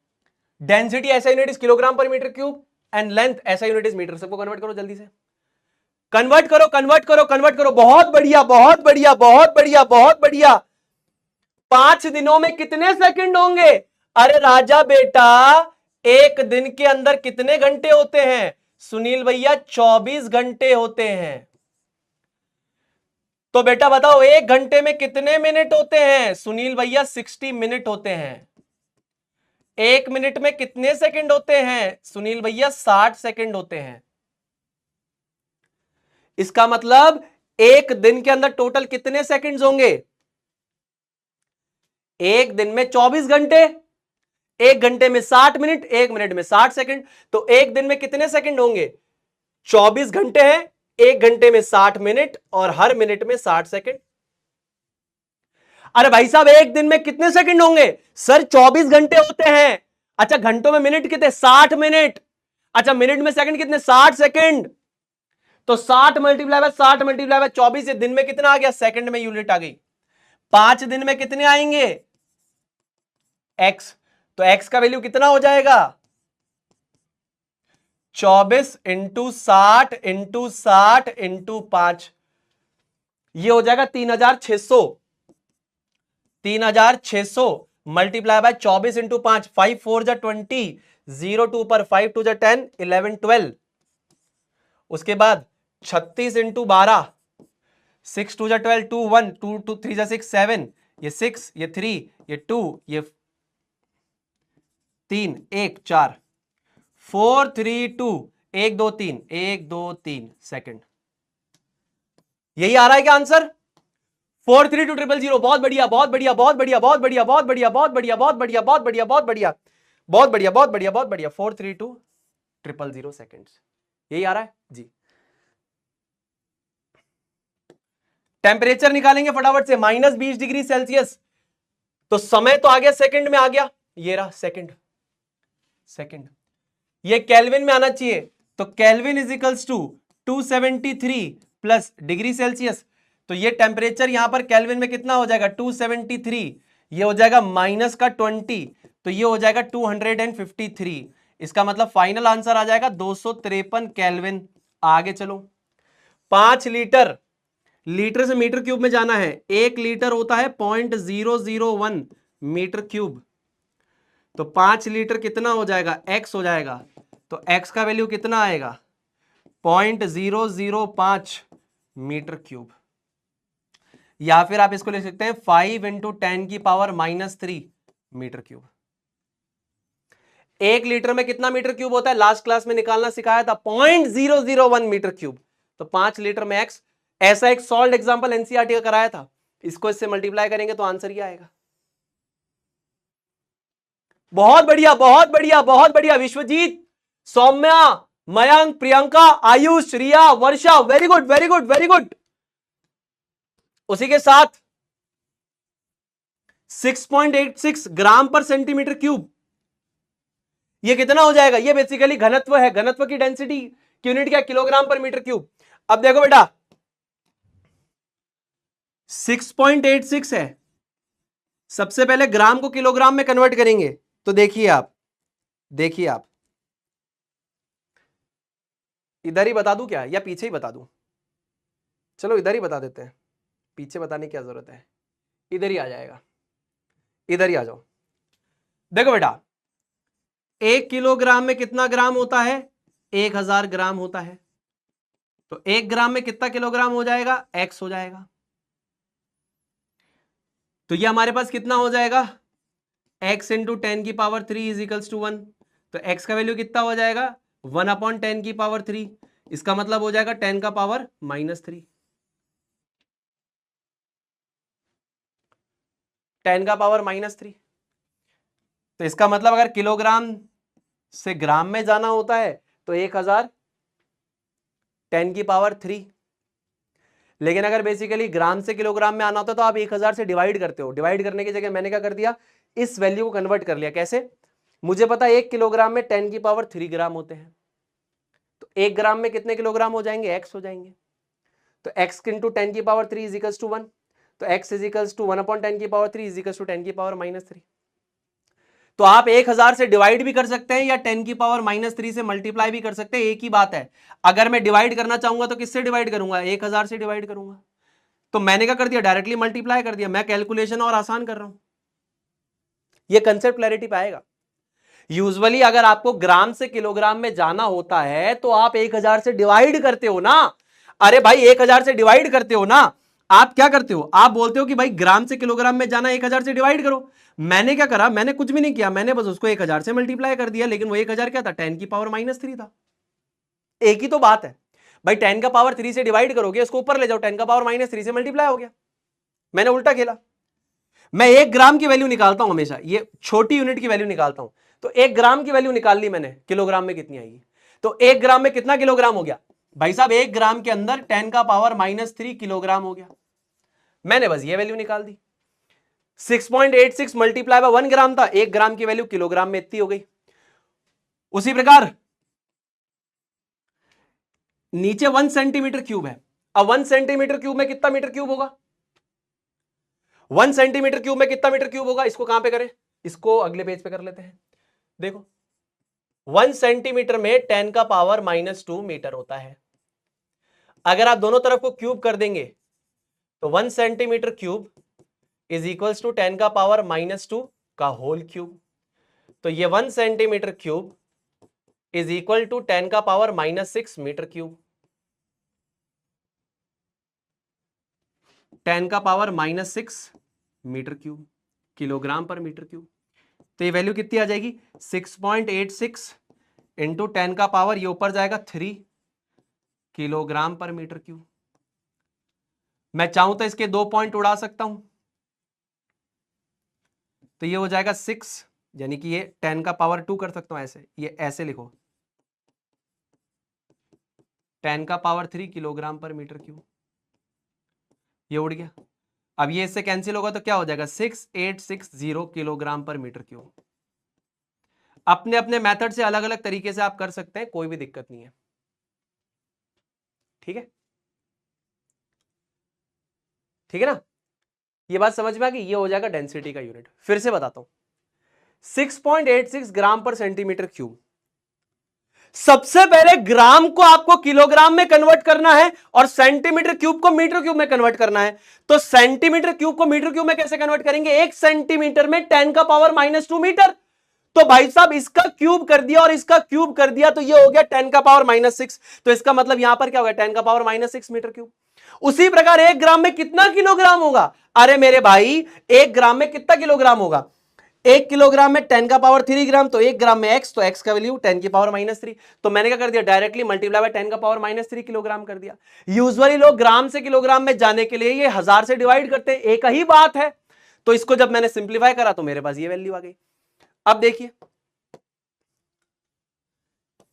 density ऐसा unit is kilogram per metre cube, and length ऐसा यूनिट इज मीटर। सबको कन्वर्ट करो जल्दी से, कन्वर्ट करो, कन्वर्ट करो, कन्वर्ट करो। बहुत बढ़िया, बहुत बढ़िया, बहुत बढ़िया, बहुत बढ़िया। 5 दिनों में कितने सेकंड होंगे? अरे राजा बेटा, एक दिन के अंदर कितने घंटे होते हैं? सुनील भैया 24 घंटे होते हैं। तो बेटा बताओ, एक घंटे में कितने मिनट होते हैं? सुनील भैया 60 मिनट होते हैं। एक मिनट में कितने सेकंड होते हैं? सुनील भैया 60 सेकंड होते हैं। इसका मतलब एक दिन के अंदर टोटल कितने सेकंड्स होंगे? एक दिन में 24 घंटे, एक घंटे में 60 मिनट, एक मिनट में 60 सेकंड। तो एक दिन में कितने सेकंड होंगे? 24 घंटे हैं, एक घंटे में 60 मिनट और हर मिनट में 60 सेकंड। अरे भाई साहब, एक दिन में कितने सेकंड होंगे? सर 24 घंटे होते हैं। अच्छा, घंटों में मिनट कितने? 60 मिनट। अच्छा, मिनट में सेकंड कितने? 60 सेकंड। तो 60 मल्टीप्लाई बाय 60 मल्टीप्लाई बाय 24, दिन में कितना आ गया? सेकंड में यूनिट आ गई। 5 दिन में कितने आएंगे? एक्स। तो एक्स का वैल्यू कितना हो जाएगा? 24 इंटू 60 इंटू 60 इंटू 5, ये हो जाएगा 3600। 3600 मल्टीप्लाई बाय 24 इंटू 5, 5 4 जा 20, 0 2 पर 5 2 जा 10, 11 12। उसके बाद 36 इंटू 12, 6 2 जा 12, 2 1, 2 2 3 जा 6 7, ये 6, ये 3, ये 2, ये 3, 1 4, 4 3 2, 1 2 3, 1 2 3 सेकंड। यही आ रहा है क्या आंसर? 4 3 2 0 0। बहुत बढ़िया, बहुत बढ़िया, बहुत बढ़िया, बहुत बढ़िया, बहुत बढ़िया, बहुत बढ़िया, बहुत बढ़िया, बहुत बढ़िया, बहुत बढ़िया, बहुत बढ़िया, बहुत बढ़िया, बहुत बढ़िया। 4 3 2 0 0 सेकंड्स, यही आ रहा है जी। टेम्परेचर निकालेंगे फटाफट से, -20°C। तो समय तो आ गया, सेकंड में आ गया, ये रहा सेकंड, सेकंड। ये केल्विन में आना चाहिए, तो kelvin is equals to 273 plus degree Celsius. तो ये टेम्परेचर यहां पर केल्विन में कितना हो जाएगा? 273, ये हो जाएगा माइनस का 20, तो ये हो जाएगा 253। इसका मतलब फाइनल आंसर आ जाएगा 253 केल्विन। आगे चलो, 5 लीटर, लीटर से मीटर क्यूब में जाना है। 1 लीटर होता है 0.001 मीटर क्यूब। तो 5 लीटर कितना हो जाएगा? x हो जाएगा। तो x का वैल्यू कितना आएगा? 0.005 मीटर क्यूब। या फिर आप इसको लिख सकते हैं 5 इंटू 10 की पावर -3 मीटर क्यूब। 1 लीटर में कितना मीटर क्यूब होता है? लास्ट क्लास में निकालना सिखाया था, 0.001 मीटर क्यूब। तो 5 लीटर में x, ऐसा एक सॉल्व एग्जांपल एनसीईआरटी का कराया था, इसको इससे मल्टीप्लाई करेंगे तो आंसर ही आएगा। बहुत बढ़िया, बहुत बढ़िया, बहुत बढ़िया। Vishwajeet, Saumya, Mayank, Priyanka, Ayush, Riya, Varsha, very good, very good, very good. उसी के साथ 6.86 ग्राम पर सेंटीमीटर क्यूब। ये कितना हो जाएगा? ये बेसिकली घनत्व है, घनत्व की डेंसिटी की यूनिट क्या? Kilogram per metre cube. अब देखो बेटा 6.86 है, सबसे पहले ग्राम को किलोग्राम में कन्वर्ट करेंगे। तो देखिए आप इधर ही बता दूं क्या, या पीछे ही बता दूं? चलो इधर ही बता देते हैं, पीछे बताने की क्या जरूरत है, इधर ही आ जाएगा, इधर ही आ जाओ। देखो बेटा 1 किलोग्राम में कितना ग्राम होता है? 1000 ग्राम होता है। तो 1 ग्राम में कितना किलोग्राम हो जाएगा? x हो जाएगा। तो ये हमारे पास कितना हो जाएगा? x इंटू 10 की पावर 3 इज इक्वल्स टू 1। तो x का वैल्यू कितना हो जाएगा? 1 अपॉन 10 की पावर 3। इसका मतलब हो जाएगा 10 का पावर -3, 10 का पावर -3। तो इसका मतलब अगर किलोग्राम से ग्राम में जाना होता है तो 1000 10 की पावर 3। लेकिन अगर बेसिकली ग्राम से किलोग्राम में आना होता है तो आप 1000 से डिवाइड करते हो। डिवाइड करने की जगह मैंने क्या कर दिया, इस वैल्यू को कन्वर्ट कर लिया। कैसे? मुझे पता है 1 किलोग्राम में 10 की पावर 3 ग्राम होते हैं, तो 1 ग्राम में कितने किलोग्राम हो जाएंगे? x हो जाएंगे। तो x इंटू 10 की पावर 3 इज इक्वल्स टू 1। तो x is equals to 1 upon 10 की पावर 3 इज इक्वल्स टू 10 की पावर -3। तो आप 1000 से डिवाइड भी कर सकते हैं या 10 की पावर -3 से मल्टीप्लाई भी कर सकते हैं, एक ही बात है। अगर मैं डिवाइड करना चाहूंगा तो किससे डिवाइड करूंगा? 1000 से डिवाइड करूंगा। तो मैंने क्या कर दिया? डायरेक्टली मल्टीप्लाई कर दिया। मैं कैलकुलेशन और आसान कर रहा हूं। ये कंसेप्ट क्लैरिटी पाएगा। यूजुअली अगर आपको ग्राम से किलोग्राम में जाना होता है तो आप 1000 से डिवाइड करते हो ना। अरे भाई 1000 से डिवाइड करते हो ना। आप क्या करते हो? आप बोलते हो कि भाई ग्राम से किलोग्राम में जाना 1000 से डिवाइड करो। मैंने क्या करा? मैंने कुछ भी नहीं किया, मैंने बस उसको 1000 से मल्टीप्लाई कर दिया। लेकिन वो 1000 क्या था? 10 की पावर -3 था। एक ही तो बात है भाई। 10 का पावर 3 से डिवाइड करोगे, उसको ऊपर ले जाओ, 10 का पावर -3 से मल्टीप्लाई हो गया। मैंने उल्टा खेला। मैं 1 ग्राम की वैल्यू निकालता हूं हमेशा, ये छोटी यूनिट की वैल्यू निकालता हूं। तो 1 ग्राम की वैल्यू निकाल ली मैंने, किलोग्राम में कितनी आएगी? तो 1 ग्राम में कितना किलोग्राम हो गया भाई साहब? 1 ग्राम के अंदर 10 का पावर -3 किलोग्राम हो गया। मैंने बस ये वैल्यू निकाल दी। 6.86 मल्टीप्लाई बाय 1 ग्राम था, 1 ग्राम की वैल्यू किलोग्राम में इतनी हो गई। उसी प्रकार नीचे 1 सेंटीमीटर क्यूब है। अब 1 सेंटीमीटर क्यूब में कितना मीटर क्यूब होगा? 1 सेंटीमीटर क्यूब में कितना मीटर क्यूब होगा? इसको कहां पे करें? इसको अगले पेज पे कर लेते हैं। देखो 1 सेंटीमीटर में 10 का पावर -2 मीटर होता है। अगर आप दोनों तरफ को क्यूब कर देंगे तो 1 centimetre cube is equals to 10 का पावर -2 का होल क्यूब। तो ये 1 centimetre cube is equal to 10 का पावर -6 मीटर क्यूब। 10 का power -6 metre cube, kilogram per metre cube. तो ये वैल्यू कितनी आ जाएगी? 6.86 इंटू 10 का पावर, ये ऊपर जाएगा 3 किलोग्राम पर मीटर क्यूब। मैं चाहूं तो इसके 2 पॉइंट उड़ा सकता हूं, तो ये हो जाएगा 6, यानी कि ये 10 का पावर 2 कर सकता हूं। ऐसे ये ऐसे लिखो, 10 का power 3 kilogram per metre cube. ये उड़ गया। अब ये इससे कैंसिल होगा तो क्या हो जाएगा? 6860 किलोग्राम पर मीटर क्यूब। अपने अपने मेथड से अलग अलग तरीके से आप कर सकते हैं, कोई भी दिक्कत नहीं है। ठीक है, ठीक है ना? ये बात समझ में आ गई? ये हो जाएगा डेंसिटी का यूनिट। फिर से बताता हूं, 6.86 ग्राम पर सेंटीमीटर क्यूब। सबसे पहले ग्राम को आपको किलोग्राम में कन्वर्ट करना है और सेंटीमीटर क्यूब को मीटर क्यूब में कन्वर्ट करना है। तो सेंटीमीटर क्यूब को मीटर क्यूब में कैसे कन्वर्ट करेंगे? 1 सेंटीमीटर में 10 का पावर -2 मीटर। तो भाई साहब इसका क्यूब कर दिया और इसका क्यूब कर दिया, तो ये हो गया 10 का पावर -6। तो इसका मतलब यहां पर क्या होगा? 10 का पावर -6 मीटर क्यूब। उसी प्रकार 1 ग्राम में कितना किलोग्राम होगा? अरे मेरे भाई 1 ग्राम में कितना किलोग्राम होगा? 1 किलोग्राम में 10 का पावर 3 ग्राम, तो 1 ग्राम में x, तो x का वैल्यू 10 की पावर -3। तो मैंने क्या कर दिया? डायरेक्टली मल्टीप्लाई बाय 10 का पावर -3 किलोग्राम कर दिया। यूजुअली लोग ग्राम से किलोग्राम में जाने के लिए ये 1000 से डिवाइड करते हैं, एक ही बात है। तो इसको जब मैंने सिंप्लीफाई करा तो मेरे पास ये वैल्यू आ गई। अब देखिए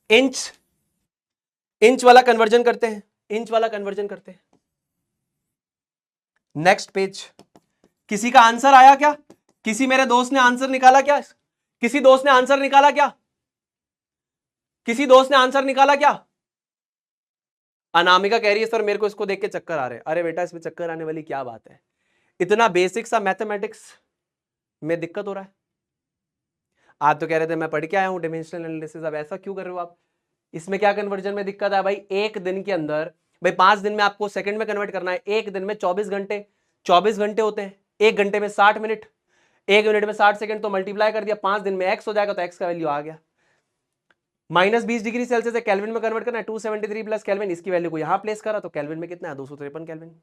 इंच वाला कन्वर्जन करते हैं, इंच वाला कन्वर्जन करते हैं। Next page. किसी का आंसर आया क्या? किसी मेरे दोस्त ने आंसर निकाला क्या? किसी दोस्त ने आंसर निकाला क्या? किसी दोस्त ने आंसर निकाला क्या? अनामिका कह रही है सर मेरे को इसको देख के चक्कर आ रहे हैं। अरे बेटा इसमें चक्कर आने वाली क्या बात है, इतना बेसिक सा मैथमेटिक्स में दिक्कत हो रहा है। आप तो कह रहे थे मैं पढ़ के आया हूं डिमेंशनल एनालिसिस, अब ऐसा क्यों कर रहे हो आप? इसमें क्या कन्वर्जन में दिक्कत है भाई? एक दिन के अंदर भाई 5 दिन में आपको सेकंड में कन्वर्ट करना है, एक दिन में 24 घंटे, 24 घंटे होते हैं, एक घंटे में 60 मिनट, एक मिनट में 60 सेकंड, तो मल्टीप्लाई कर दिया 5 दिन में एक्स हो जाएगा, तो एक्स का वैल्यू आ गया। -20 डिग्री सेल्सियस है, केल्विन में कन्वर्ट करना है, 273 प्लस केल्विन, इसकी वैल्यू को यहां प्लेस करा तो केल्विन में कितना है 253 केल्विन।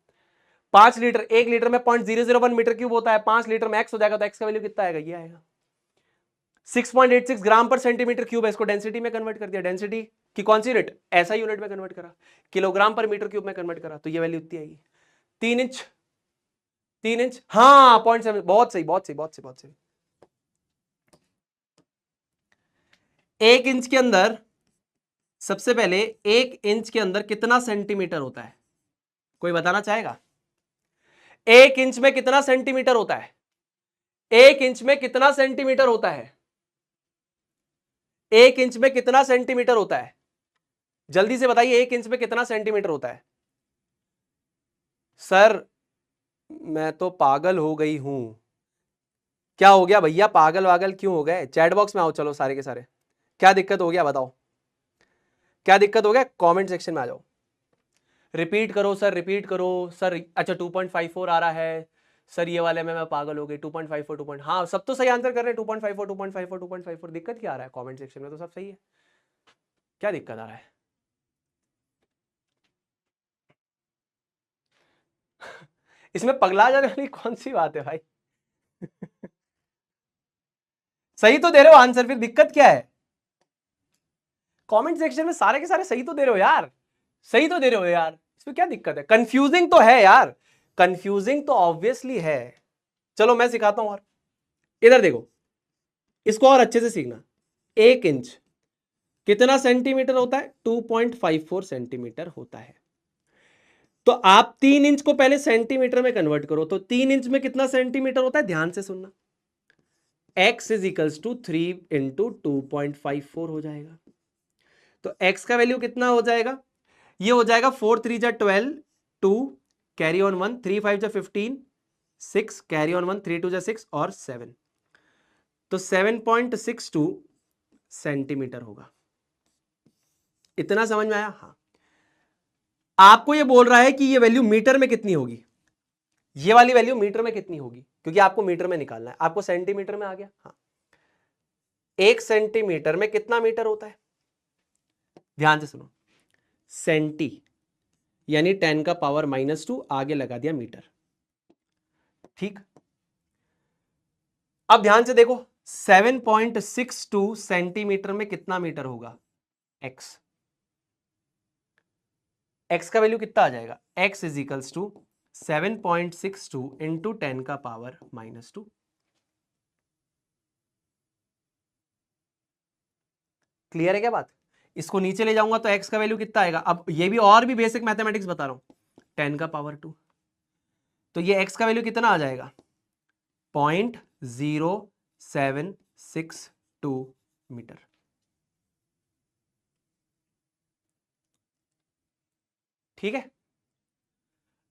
5 लीटर, 1 लीटर में 0.001 मीटर क्यूब होता है, 5 लीटर में एक्स हो जाएगा तो एक्स का वैल्यू कितना आएगा, ये आएगा 6.86 ग्राम पर सेंटीमीटर क्यूब है। इसको डेंसिटी में कन्वर्ट कर दिया, डेंसिटी की कौन सी यूनिट, ऐसा यूनिट में कन्वर्ट करा, किलोग्राम पर मीटर क्यूब में कन्वर्ट करा, तो ये वैल्यू इतनी आएगी 3 इंच, 3 इंच, हाँ 0.7, बहुत सही बहुत सही बहुत सही बहुत सही। 1 इंच के अंदर, सबसे पहले 1 इंच के अंदर कितना सेंटीमीटर होता है, कोई बताना चाहेगा? 1 इंच में कितना सेंटीमीटर होता है? 1 इंच में कितना सेंटीमीटर होता है? 1 इंच में कितना सेंटीमीटर होता है? जल्दी से बताइए, 1 इंच में कितना सेंटीमीटर होता है? सर मैं तो पागल हो गई हूं। क्या हो गया भैया, पागल वागल क्यों हो गए? चैट बॉक्स में आओ चलो सारे के सारे, क्या दिक्कत हो गया बताओ, क्या दिक्कत हो गया? कमेंट सेक्शन में आ जाओ, रिपीट करो सर, रिपीट करो सर। अच्छा 2.54 आ रहा है सर, ये वाले में मैं पागल हो गई, 2.54 2. हाँ सब तो सही आंसर कर रहे हैं, 2.54 2.54 2.54। दिक्कत क्या आ रहा है? कमेंट सेक्शन में तो सब सही है, क्या दिक्कत आ रहा है? इसमें पगला जाने वाली कौन सी बात है भाई? सही तो दे रहे हो आंसर, फिर दिक्कत क्या है? कमेंट सेक्शन में सारे के सारे सही तो दे रहे हो यार, सही तो दे रहे हो यार, इसमें क्या दिक्कत है? कंफ्यूजिंग तो है यार, कंफ्यूजिंग तो ऑब्वियसली है। चलो मैं सिखाता हूं और, इधर देखो, इसको और अच्छे से सीखना। 1 इंच कितना सेंटीमीटर होता है? 2.54 सेंटीमीटर होता है। तो आप 3 इंच को पहले सेंटीमीटर में कन्वर्ट करो, तो 3 इंच में कितना सेंटीमीटर होता है? ध्यान से सुनना, x is equals to 3 into 2.54 हो जाएगा। तो x का वैल्यू कितना हो जाएगा? ये हो जाएगा 4 3 जा 12, 2 कैरी ऑन 1, 3 5 जा 15, 6 कैरी ऑन 1, 3 2 जा 6 और 7, तो 7.62 सेंटीमीटर होगा। इतना समझ में आया? हाँ। आपको ये बोल रहा है कि ये वैल्यू मीटर में कितनी होगी, ये वाली वैल्यू मीटर में कितनी होगी, क्योंकि आपको मीटर में निकालना है। आपको सेंटीमीटर में आ गया? हाँ। 1 सेंटीमीटर में कितना मीटर होता है? ध्यान से सुनो, सेंटी यानी 10 का पावर -2, आगे लगा दिया मीटर, ठीक। अब ध्यान से देखो, 7.62 सेंटीमीटर में कितना मीटर होगा? x, x का वैल्यू कितना आ जाएगा? x is equals to 7.62 into 10 का पावर -2। क्लियर है क्या बात? इसको नीचे ले जाऊंगा तो x का वैल्यू कितना आएगा? अब ये भी और भी बेसिक मैथमेटिक्स बता रहा हूं, 10 का पावर 2, तो ये x का वैल्यू कितना आ जाएगा? 0.0762 मीटर। ठीक है,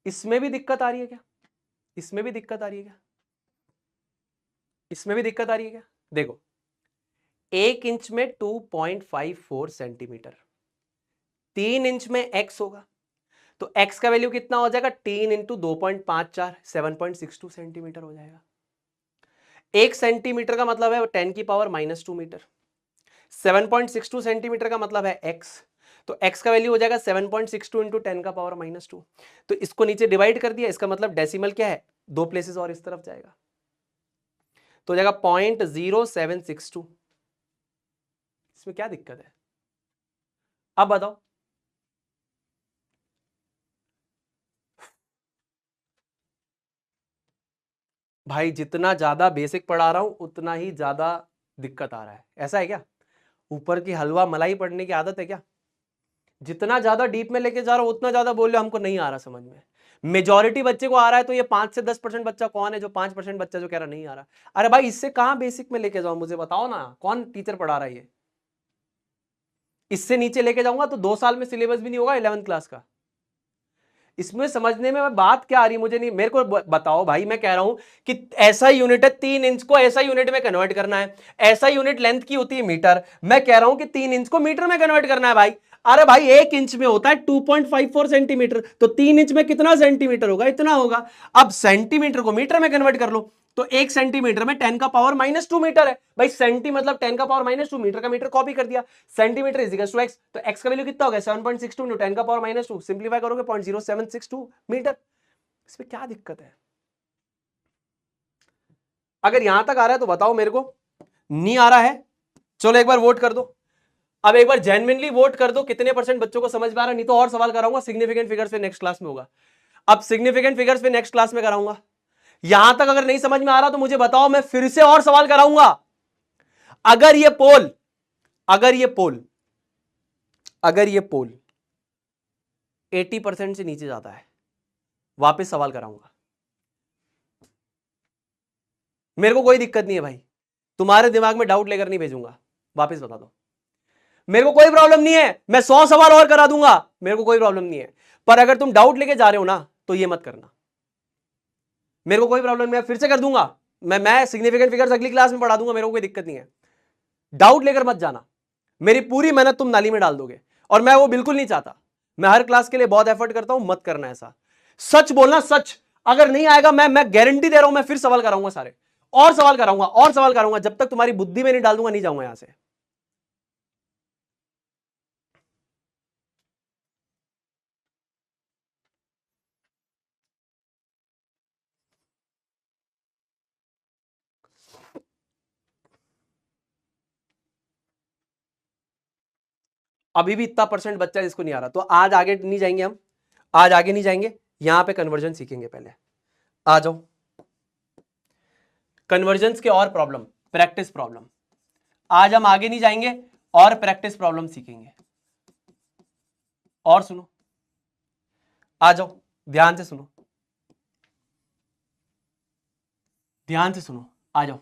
इसमें भी दिक्कत आ रही है क्या? इसमें भी दिक्कत आ रही है क्या? इसमें भी दिक्कत आ रही है क्या? देखो, 1 इंच में 2.54 सेंटीमीटर, 3 इंच में x होगा, तो x का वैल्यू कितना हो जाएगा? 3 इंटू 2.54, 7.62 सेंटीमीटर हो जाएगा। 1 सेंटीमीटर का मतलब है 10 की पावर -2 मीटर, 7.62 सेंटीमीटर का मतलब है x, तो x का वैल्यू हो जाएगा 7.62 इंटू 10 का पावर -2। तो इसको नीचे डिवाइड कर दिया, इसका मतलब डेसिमल क्या है, 2 प्लेसेस और इस तरफ जाएगा, तो हो जाएगा 0.0762। इसमें क्या दिक्कत है? अब बताओ, भाई जितना ज्यादा बेसिक पढ़ा रहा हूं उतना ही ज्यादा दिक्कत आ रहा है, ऐसा है क्या? ऊपर की हलवा मलाई पढ़ने की आदत है क्या? जितना ज्यादा डीप में लेके जा रहा हूं उतना ज्यादा बोल रहे हमको नहीं आ रहा समझ में। मेजॉरिटी बच्चे को आ रहा है, तो ये 5 से 10% बच्चा कौन है जो 5% बच्चा जो कह रहा नहीं आ रहा? अरे भाई इससे कहां बेसिक में लेके जाऊं, मुझे बताओ ना, कौन टीचर पढ़ा रहा है ये? इससे नीचे लेके जाऊंगा तो 2 साल में सिलेबस भी नहीं होगा 11th क्लास का। इसमें समझने में बात क्या आ रही है मुझे नहीं, मेरे को बताओ भाई। मैं कह रहा हूं कि ऐसा यूनिट है, 3 इंच को ऐसा यूनिट में कन्वर्ट करना है। ऐसा यूनिट लेंथ की होती है मीटर, मैं कह रहा हूं कि 3 इंच को मीटर में कन्वर्ट करना है भाई। अरे भाई 1 इंच में होता है 2.54 सेंटीमीटर, तो 3 इंच में कितना सेंटीमीटर होगा? इतना होगा। अब सेंटीमीटर को मीटर में कन्वर्ट कर लो, तो 1 सेंटीमीटर में 10 का पावर -2 मीटर है भाई। सेंटी मतलब 10 का पावर -2, मीटर का मीटर कॉपी कर दिया। Centimetre is equal to x, तो एक्स का वैल्यू कितना हो गया? 7.62 इंटू 10 का पावर -2, सिंपलीफाई करोगे 0.0762 मीटर। इसमें क्या दिक्कत है? अगर यहां तक आ रहा है तो बताओ मेरे को, नहीं आ रहा है चलो एक बार वोट कर दो। अब एक बार जेन्युइनली वोट कर दो, कितने % बच्चों को समझ में आ रहा है? नहीं तो और सवाल कराऊंगा सिग्निफिकेंट फिगर्स पे, नेक्स्ट क्लास में होगा। अब सिग्निफिकेंट फिगर्स पे नेक्स्ट क्लास में कराऊंगा। यहां तक अगर नहीं समझ में आ रहा तो मुझे बताओ, मैं फिर से और सवाल कराऊंगा। अगर ये पोल अगर ये पोल अगर ये पोल 80% से नीचे जाता है, वापस सवाल कराऊंगा। मेरे को कोई दिक्कत नहीं है भाई, तुम्हारे दिमाग में डाउट लेकर नहीं भेजूंगा, वापस बता दो। मेरे को कोई प्रॉब्लम नहीं है, मैं 100 सवाल और करा दूंगा, मेरे को कोई प्रॉब्लम नहीं है। पर अगर तुम डाउट लेके जा रहे हो ना, तो ये मत करना। मेरे को कोई प्रॉब्लम नहीं है, फिर से कर दूंगा। मैं सिग्निफिकेंट फिगर्स अगली क्लास में पढ़ा दूंगा, मेरे को कोई दिक्कत नहीं है। डाउट लेकर मत जाना, मेरी पूरी मेहनत तुम नाली में डाल दोगे, और मैं वो बिल्कुल नहीं चाहता। मैं हर क्लास के लिए बहुत एफर्ट करता हूं, मत करना ऐसा। सच बोलना, सच। अगर नहीं आएगा, मैं गारंटी दे रहा हूं, मैं फिर सवाल कराऊंगा सारे, और सवाल कराऊंगा और सवाल कराऊंगा, जब तक तुम्हारी बुद्धि में नहीं डाल दूंगा नहीं जाऊंगा यहां से। अभी भी इतना % बच्चा जिसको नहीं आ रहा, तो आज आगे नहीं जाएंगे हम, आज आगे नहीं जाएंगे, यहां पे कन्वर्जन सीखेंगे पहले। आ जाओ, कन्वर्जेंस के और प्रॉब्लम, प्रैक्टिस प्रॉब्लम। आज हम आगे नहीं जाएंगे और प्रैक्टिस प्रॉब्लम सीखेंगे। और सुनो, आ जाओ, ध्यान से सुनो, ध्यान से सुनो, आ जाओ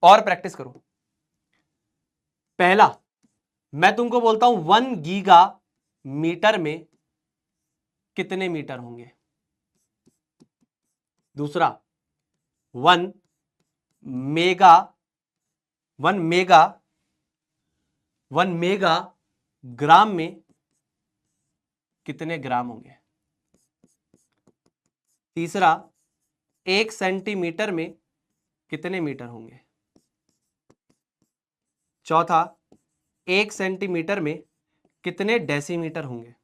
और प्रैक्टिस करो। पहला, मैं तुमको बोलता हूं 1 गीगा मीटर में कितने मीटर होंगे। दूसरा, 1 मेगा 1 मेगा 1 मेगा ग्राम में कितने ग्राम होंगे। तीसरा, 1 सेंटीमीटर में कितने मीटर होंगे। चौथा, 1 सेंटीमीटर में कितने डेसीमीटर होंगे।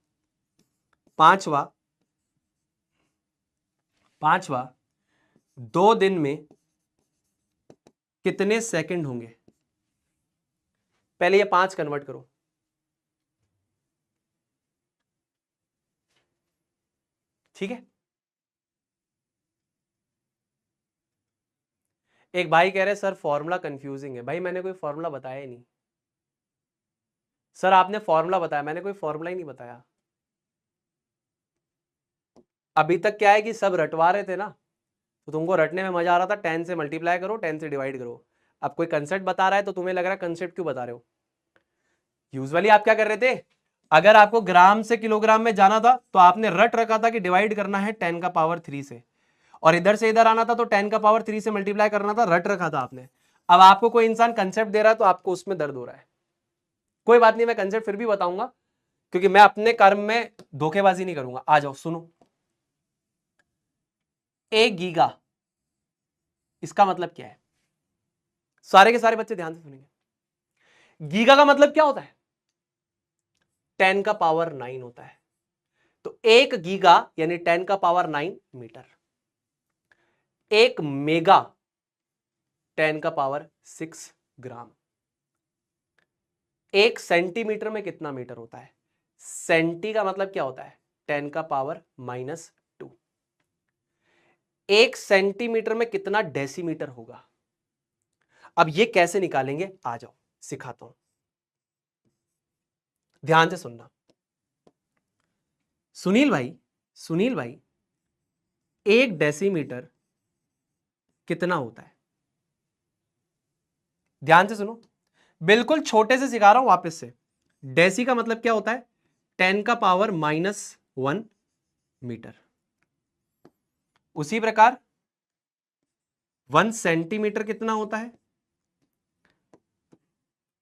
पांचवा 2 दिन में कितने सेकंड होंगे। पहले ये 5 कन्वर्ट करो। ठीक है, एक भाई कह रहे सर फॉर्मूला कंफ्यूजिंग है। भाई मैंने कोई फॉर्मूला बताया ही नहीं। सर आपने फॉर्मूला बताया, मैंने कोई फॉर्मूला ही नहीं बताया। अभी तक क्या है कि सब रटवा रहे थे ना, तो तुमको रटने में मजा आ रहा था। 10 से मल्टीप्लाई करो, 10 से डिवाइड करो। अब कोई कंसेप्ट बता रहा है तो तुम्हें लग रहा है कंसेप्ट क्यों बता रहे हो। यूजुअली आप क्या कर रहे थे, अगर आपको ग्राम से किलोग्राम में जाना था तो आपने रट रखा था कि डिवाइड करना है 10 का पावर 3 से, और इधर से इधर आना था तो 10 का पावर 3 से मल्टीप्लाई करना था, रट रखा था आपने। अब आपको कोई इंसान कंसेप्ट दे रहा है तो आपको उसमें दर्द हो रहा है। कोई बात नहीं, मैं कंसेप्ट फिर भी बताऊंगा, क्योंकि मैं अपने कर्म में धोखेबाजी नहीं करूंगा। आ जाओ सुनो, 1 गीगा, इसका मतलब क्या है? सारे के सारे बच्चे ध्यान से सुनेंगे। गीगा का मतलब क्या होता है? 10 का पावर 9 होता है। तो 1 गीगा यानी 10 का पावर 9 मीटर। 1 मेगा 10 का पावर 6 ग्राम। 1 सेंटीमीटर में कितना मीटर होता है? सेंटी का मतलब क्या होता है? 10 का पावर -2। 1 सेंटीमीटर में कितना डेसीमीटर होगा? अब ये कैसे निकालेंगे, आ जाओ सिखाता हूं, ध्यान से सुनना। सुनील भाई 1 डेसीमीटर कितना होता है? ध्यान से सुनो, बिल्कुल छोटे से सिखा रहा हूं वापस से। डेसी का मतलब क्या होता है? 10 का पावर -1 मीटर। उसी प्रकार 1 सेंटीमीटर कितना होता है?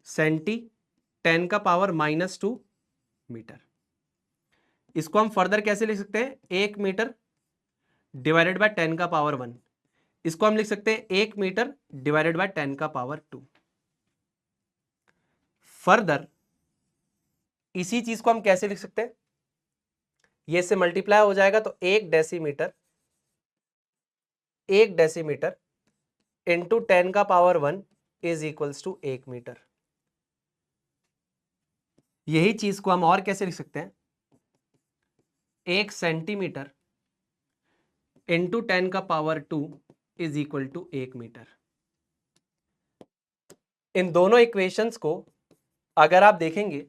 सेंटी 10 का पावर -2 मीटर। इसको हम फर्दर कैसे लिख सकते हैं? 1 मीटर डिवाइडेड बाय 10 का पावर 1। इसको हम लिख सकते हैं 1 मीटर डिवाइडेड बाय 10 का पावर 2। फर्दर इसी चीज को हम कैसे लिख सकते हैं? ये से मल्टीप्लाई हो जाएगा तो 1 डेसीमीटर इंटू 10 का power 1 is equals to 1 metre. यही चीज को हम और कैसे लिख सकते हैं? 1 सेंटीमीटर इंटू 10 का power 2 is equal to 1 metre. इन दोनों इक्वेशंस को अगर आप देखेंगे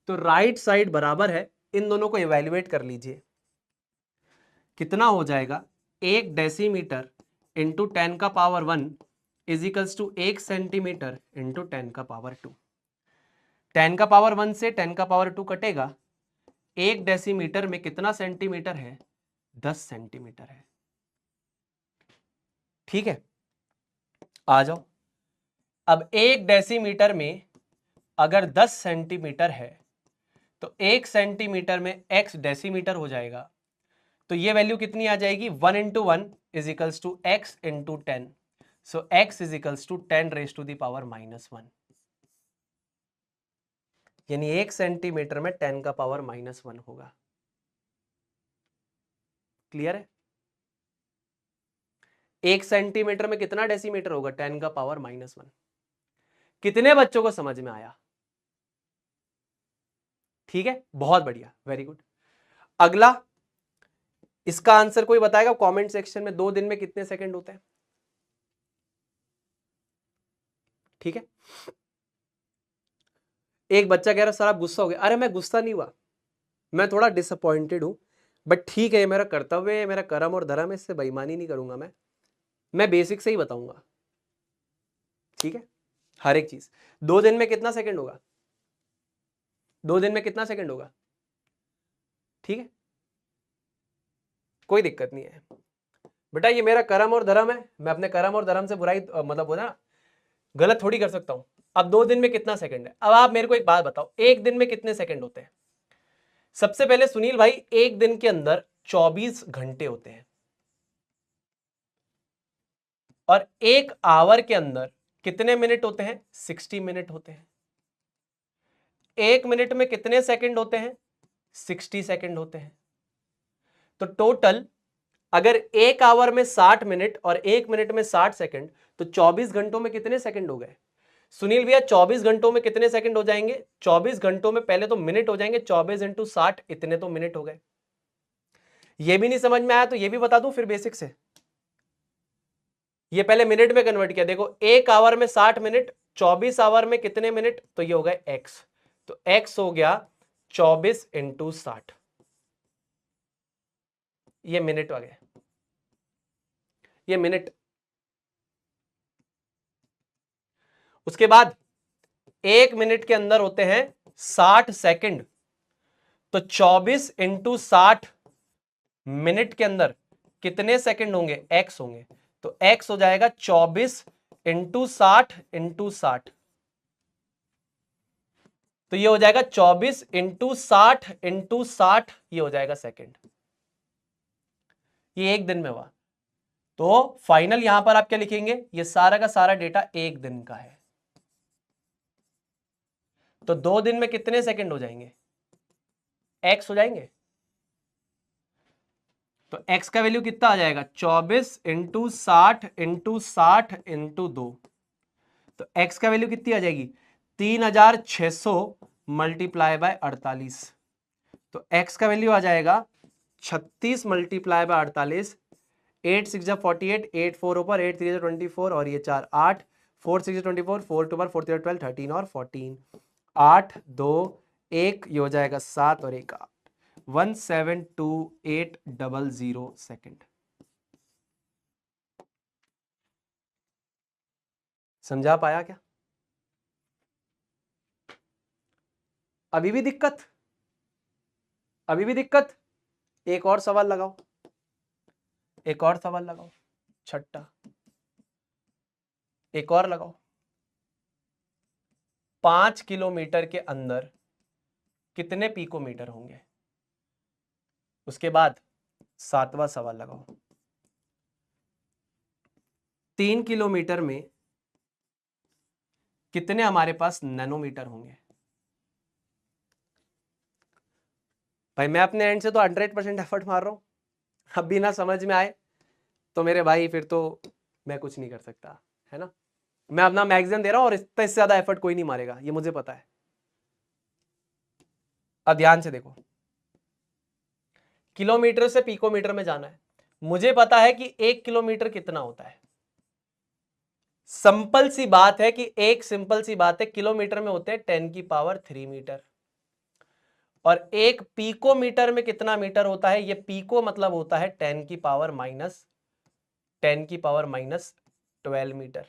तो राइट साइड बराबर है, इन दोनों को इवैल्यूएट कर लीजिए। कितना हो जाएगा? 1 डेसीमीटर इंटू 10 का power 1 is equals to 1 centimetre into 10 का पावर 2। 10 का पावर 1 से 10 का पावर 2 कटेगा। 1 डेसीमीटर में कितना सेंटीमीटर है? 10 सेंटीमीटर है। ठीक है, आ जाओ। अब 1 डेसीमीटर में अगर 10 सेंटीमीटर है तो 1 सेंटीमीटर में x डेसीमीटर हो जाएगा। तो ये वैल्यू कितनी आ जाएगी? 1 into 1 is equals to x into 10। So x is equals to 10 raise to the power -1। यानी 1 सेंटीमीटर में 10 का पावर -1 होगा। क्लियर है? 1 सेंटीमीटर में कितना डेसीमीटर होगा? 10 का पावर -1। कितने बच्चों को समझ में आया? ठीक है, बहुत बढ़िया, वेरी गुड। अगला, इसका आंसर कोई बताएगा कमेंट सेक्शन में? 2 दिन में कितने सेकंड होते हैं? ठीक है, एक बच्चा कह रहा सर आप गुस्सा हो गए। अरे मैं गुस्सा नहीं हुआ, मैं थोड़ा डिसअपॉइंटेड हूं, बट ठीक है, ये मेरा कर्तव्य है, मेरा कर्म और धर्म है, इससे बेईमानी नहीं करूंगा। मैं बेसिक से ही बताऊंगा। ठीक है, हर एक चीज। 2 दिन में कितना सेकंड होगा? 2 दिन में कितना सेकंड होगा? ठीक है, कोई दिक्कत नहीं है बेटा, ये मेरा कर्म और धर्म है, मैं अपने कर्म और धर्म से बुराई मतलब बोला गलत थोड़ी कर सकता हूं। अब 2 दिन में कितना सेकंड है? अब आप मेरे को एक बात बताओ, एक दिन में कितने सेकंड होते हैं? सबसे पहले सुनील भाई, एक दिन के अंदर 24 घंटे होते हैं और एक आवर के अंदर कितने मिनट होते हैं? 60 मिनट होते हैं। एक मिनट में कितने सेकंड होते हैं? 60 सेकंड होते हैं। तो टोटल अगर एक आवर में 60 मिनट और एक मिनट में 60 सेकंड, तो 24 घंटों में कितने सेकंड हो गए? सुनील भैया 24 घंटों में कितने सेकंड हो जाएंगे? 24 घंटों में पहले तो मिनट हो जाएंगे, 24 इंटू 60, इतने तो मिनट हो गए। ये भी नहीं समझ में आया तो ये भी बता दूं फिर बेसिक से। ये पहले मिनट में कन्वर्ट किया, देखो एक आवर में 60 मिनट, 24 आवर में कितने मिनट? तो ये हो गए एक्स, तो एक्स हो गया 24 इंटू 60, ये मिनट आ गए, ये मिनट। उसके बाद एक मिनट के अंदर होते हैं 60 सेकंड, तो 24 इंटू 60 मिनट के अंदर कितने सेकंड होंगे? एक्स होंगे, तो एक्स हो जाएगा 24 इंटू 60 इंटू 60, तो ये हो जाएगा 24 इंटू 60 इंटू 60, ये हो जाएगा सेकंड। ये एक दिन में हुआ। तो फाइनल यहां पर आप क्या लिखेंगे? ये सारा का सारा डेटा एक दिन का है। तो 2 दिन में कितने सेकंड हो जाएंगे? एक्स हो जाएंगे। तो x का वैल्यू कितना आ जाएगा? 24 इंटू 60 इंटू 60 इंटू 2, तो x का वैल्यू कितनी आ जाएगी? 3600 मल्टीप्लाई बाय 48, तो x का वैल्यू आ जाएगा 36 मल्टीप्लाई बाय 48, 8 6 48, 8 4 ऊपर, 8 3 24 और ये 4 8, 4 6 24, 4 2 4 3 12 13 और 14, 8 2 1, ये हो जाएगा 7 और 1 8, 172,800 सेकंड। समझा पाया क्या? अभी भी दिक्कत? अभी भी दिक्कत? एक और सवाल लगाओ, एक और सवाल लगाओ, छठा एक और लगाओ। 5 किलोमीटर के अंदर कितने पिकोमीटर होंगे? उसके बाद 7वां सवाल लगाओ। 3 किलोमीटर में कितने हमारे पास नैनोमीटर होंगे? भाई मैं अपने एंड से तो 100% एफर्ट मार रहा हूं, अब भी ना समझ में आए तो मेरे भाई फिर तो मैं कुछ नहीं कर सकता, है ना। मैं अपना मैक्सिमम दे रहा हूं और इससे ज्यादा एफर्ट कोई नहीं मारेगा, ये मुझे पता है। अब ध्यान से देखो, किलोमीटर से पिकोमीटर में जाना है। मुझे पता है कि 1 किलोमीटर कितना होता है। सिंपल सी बात है कि एक सिंपल सी बात है, किलोमीटर में होते हैं 10⁻³ मीटर। और एक पिकोमीटर में कितना मीटर होता है? ये पिको मतलब होता है 10⁻12 मीटर।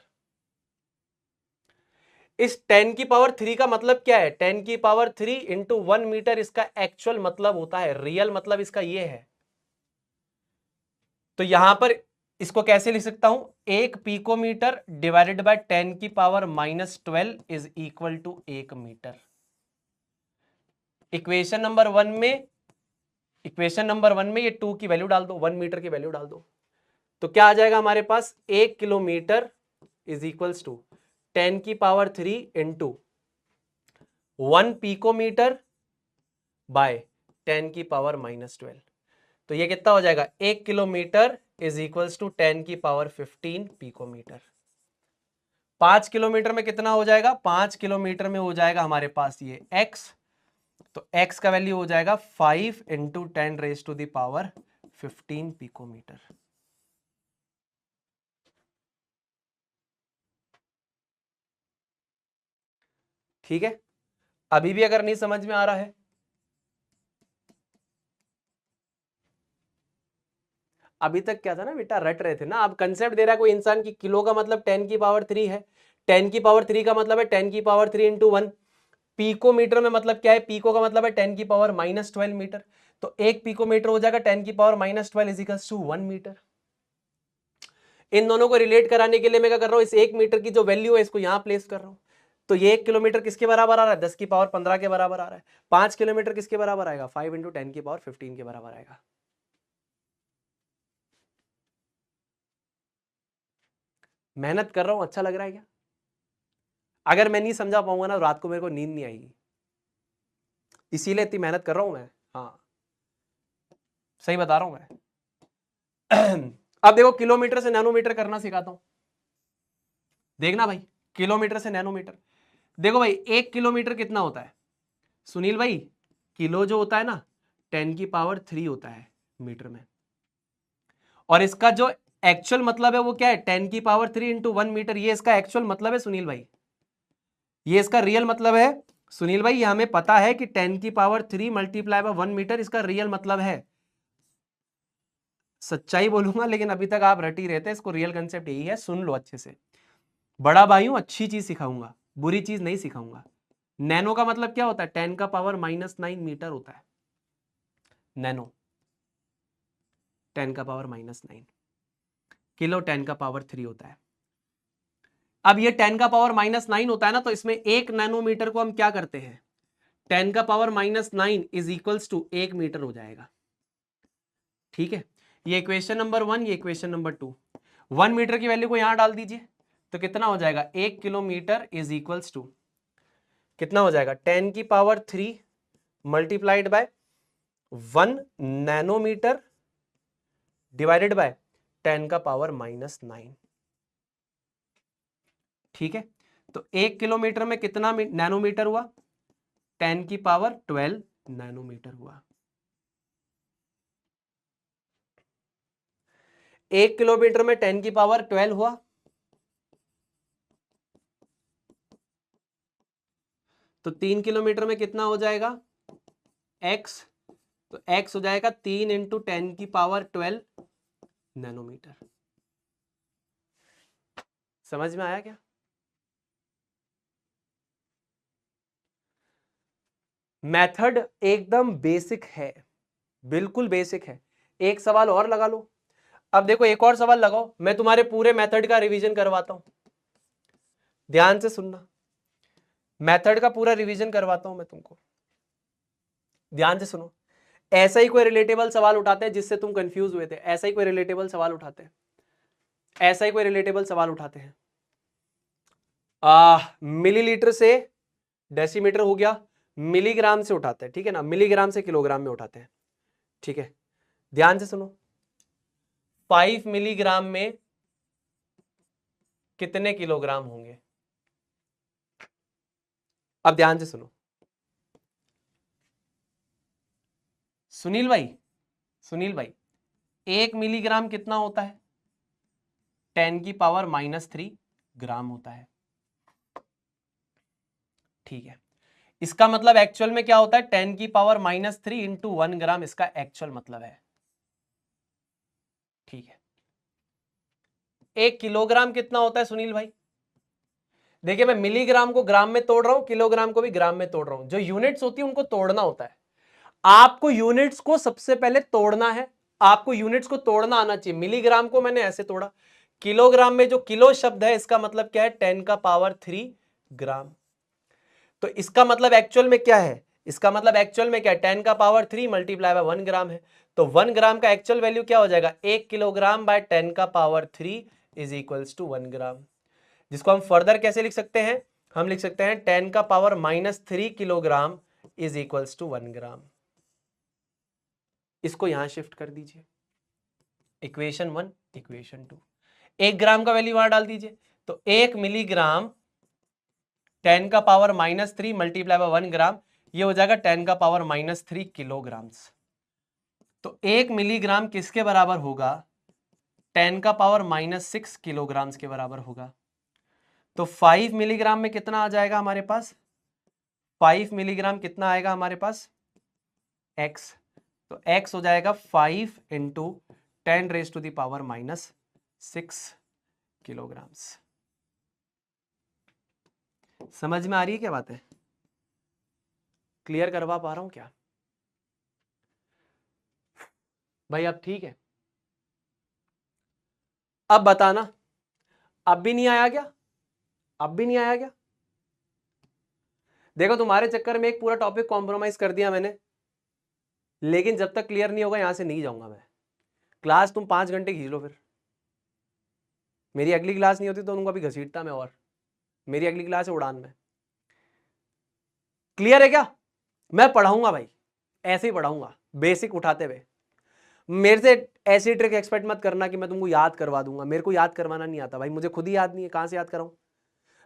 इस 10⁻³ का मतलब क्या है? 10⁻³ इंटू 1 मीटर इसका एक्चुअल मतलब होता है, रियल मतलब इसका ये है। तो यहां पर इसको कैसे लिख सकता हूं? एक picometre divided by 10⁻12 is equal to 1 metre. Equation number one में ये 2 की वैल्यू डाल दो, 1 मीटर की वैल्यू डाल दो, तो क्या आ जाएगा हमारे पास? 1 kilometre is equals to 10⁻³ into 1 picometre by 10⁻12। तो ये कितना हो जाएगा? 1 kilometre is equals to 10⁻15 picometre. 5 kilometre में कितना हो जाएगा? 5 किलोमीटर में हो जाएगा हमारे पास ये x, तो x का वैल्यू हो जाएगा 5 इंटू 10⁻15 पिकोमीटर। ठीक है, अभी भी अगर नहीं समझ में आ रहा है, अभी तक क्या था ना बेटा, रट रहे थे ना। अब कंसेप्ट दे रहा है कोई इंसान की किलो का मतलब 10⁻³ है, 10⁻³ का मतलब है 10⁻³ इंटू 1। पिकोमीटर में मतलब क्या है? पिको का मतलब है 10⁻12 मीटर। तो एक पिकोमीटर हो जाएगा 10⁻12 इजिकल्स टू 1 मीटर। इन दोनों को रिलेट कराने के लिए मैं क्या कर रहा हूं? इस 1 मीटर की जो वैल्यू है इसको यहां प्लेस कर रहा हूं। तो ये 1 किलोमीटर किसके बराबर आ रहा है? 10⁻15 के बराबर आ रहा है। 5 किलोमीटर किसके बराबर आएगा? 5 इंटू 10⁻15 के बराबर आएगा। मेहनत कर रहा हूं, अच्छा लग रहा है क्या? अगर मैं नहीं समझा पाऊंगा ना रात को मेरे को नींद नहीं आएगी, इसीलिए इतनी मेहनत कर रहा हूं मैं। हाँ सही बता रहा हूं मैं। अब देखो, किलोमीटर से नैनोमीटर करना सिखाता हूं, देखना भाई। किलोमीटर से नैनोमीटर, देखो भाई 1 किलोमीटर कितना होता है सुनील भाई? किलो जो होता है ना 10⁻³ होता है मीटर में, और इसका जो एक्चुअल मतलब है वो क्या है? 10⁻³ इंटू 1 मीटर। ये इसका एक्चुअल मतलब है सुनील भाई, ये इसका रियल मतलब है सुनील भाई। ये हमें पता है कि 10⁻³ मल्टीप्लाई बाय 1 मीटर इसका रियल मतलब है। सच्चाई बोलूंगा लेकिन अभी तक आप रट ही रहते हैं, इसको रियल कंसेप्ट यही है, सुन लो अच्छे से। बड़ा भाई हूं, अच्छी चीज सिखाऊंगा, बुरी चीज नहीं सिखाऊंगा। नैनो का मतलब क्या होता है? 10⁻⁻9 मीटर होता है नैनो। 10⁻⁻9 किलो 10⁻³ होता है। अब ये 10⁻⁻9 होता है ना, तो इसमें 1 नैनोमीटर को हम क्या करते हैं? 10⁻⁻9 इज इक्वल्स टू 1 मीटर हो जाएगा। ठीक है, ये इक्वेशन नंबर 1, ये इक्वेशन नंबर 2। 1 मीटर की वैल्यू को यहां डाल दीजिए, तो कितना हो जाएगा? 1 किलोमीटर इज इक्वल्स टू कितना हो जाएगा? 10⁻³ multiplied by 1 nanometre divided by 10⁻⁻9। ठीक है, तो 1 किलोमीटर में कितना नैनोमीटर हुआ? 10⁻12 नैनोमीटर हुआ। 1 किलोमीटर में 10⁻12 हुआ, तो 3 किलोमीटर में कितना हो जाएगा? x, तो x हो जाएगा 3 इंटू 10⁻12 नैनोमीटर। समझ में आया क्या? मेथड एकदम बेसिक है, बिल्कुल बेसिक है। एक सवाल और लगा लो। अब देखो एक और सवाल लगाओ, मैं तुम्हारे पूरे मेथड का रिवीजन करवाता हूं, ध्यान से सुनना। मेथड का पूरा रिवीजन करवाता हूं मैं तुमको, ध्यान से सुनो। ऐसा ही कोई रिलेटेबल सवाल उठाते हैं जिससे तुम कंफ्यूज हुए थे, ऐसा ही कोई रिलेटेबल सवाल उठाते हैं, ऐसा ही कोई रिलेटेबल सवाल उठाते हैं। मिलीलीटर से डेसीमीटर हो गया, मिलीग्राम से उठाते हैं, ठीक है ना, मिलीग्राम से किलोग्राम में उठाते हैं, ठीक है। ध्यान से सुनो, 5 मिलीग्राम में कितने किलोग्राम होंगे? अब ध्यान से सुनो सुनील भाई, सुनील भाई, 1 मिलीग्राम कितना होता है? 10⁻³ ग्राम होता है, ठीक है। इसका मतलब एक्चुअल में क्या होता है? 10⁻³ इंटू 1 ग्राम इसका एक्चुअल मतलब है, ठीक है। 1 किलोग्राम कितना होता है सुनील भाई? देखिए मैं मिलीग्राम को ग्राम में तोड़ रहा हूं, किलोग्राम को भी ग्राम में तोड़ रहा हूं। जो यूनिट्स होती है उनको तोड़ना होता है। आपको यूनिट्स को सबसे पहले तोड़ना है, आपको यूनिट्स को तोड़ना आना चाहिए। मिलीग्राम को मैंने ऐसे तोड़ा, किलोग्राम में जो किलो शब्द है इसका मतलब क्या है? 10⁻³ ग्राम। तो इसका मतलब एक्चुअल में क्या है? इसका मतलब एक्चुअल में क्या है? 10⁻³ मल्टीप्लाई बाय 1 ग्राम है। तो 1 ग्राम का एक्चुअल वैल्यू क्या हो जाएगा? 1 kilogram by 10⁻³ is equals to 1 gram. जिसको हम फर्दर कैसे लिख सकते हैं? हम लिख सकते हैं 10⁻³ किलोग्राम इज इक्वल्स टू 1 ग्राम। इसको यहां शिफ्ट कर दीजिए, इक्वेशन 1 इक्वेशन 2। 1 ग्राम का वैल्यू वहां डाल दीजिए, तो 1 मिलीग्राम 10⁻³ मल्टीप्लाई बाय 1 ग्राम, ये हो जाएगा 10⁻³ किलोग्राम्स। तो 1 मिलीग्राम किसके बराबर होगा? 10⁻6 किलोग्राम्स के बराबर होगा। तो 5 मिलीग्राम में कितना आ जाएगा हमारे पास? 5 मिलीग्राम कितना आएगा हमारे पास? x। तो x हो जाएगा 5 इंटू 10⁻⁻6 किलोग्राम्स। समझ में आ रही है क्या बात है? क्लियर करवा पा रहा हूं क्या भाई? अब ठीक है, अब बताना, अब भी नहीं आया क्या? अब भी नहीं आया क्या? देखो तुम्हारे चक्कर में एक पूरा टॉपिक कॉम्प्रोमाइज कर दिया मैंने, लेकिन जब तक क्लियर नहीं होगा यहां से नहीं जाऊंगा मैं। क्लास तुम 5 घंटे खींच लो, फिर मेरी अगली क्लास नहीं होती तो उनको अभी घसीटता मैं, और मेरी अगली क्लास है उड़ान में। क्लियर है क्या? मैं पढ़ाऊंगा भाई, ऐसे ही पढ़ाऊंगा, बेसिक उठाते हुए। मेरे से ऐसी ट्रिक एक्सपेक्ट मत करना कि मैं तुमको याद करवा दूंगा, मेरे को याद करवाना नहीं आता भाई, मुझे खुद ही याद नहीं है, कहां से याद कराऊं।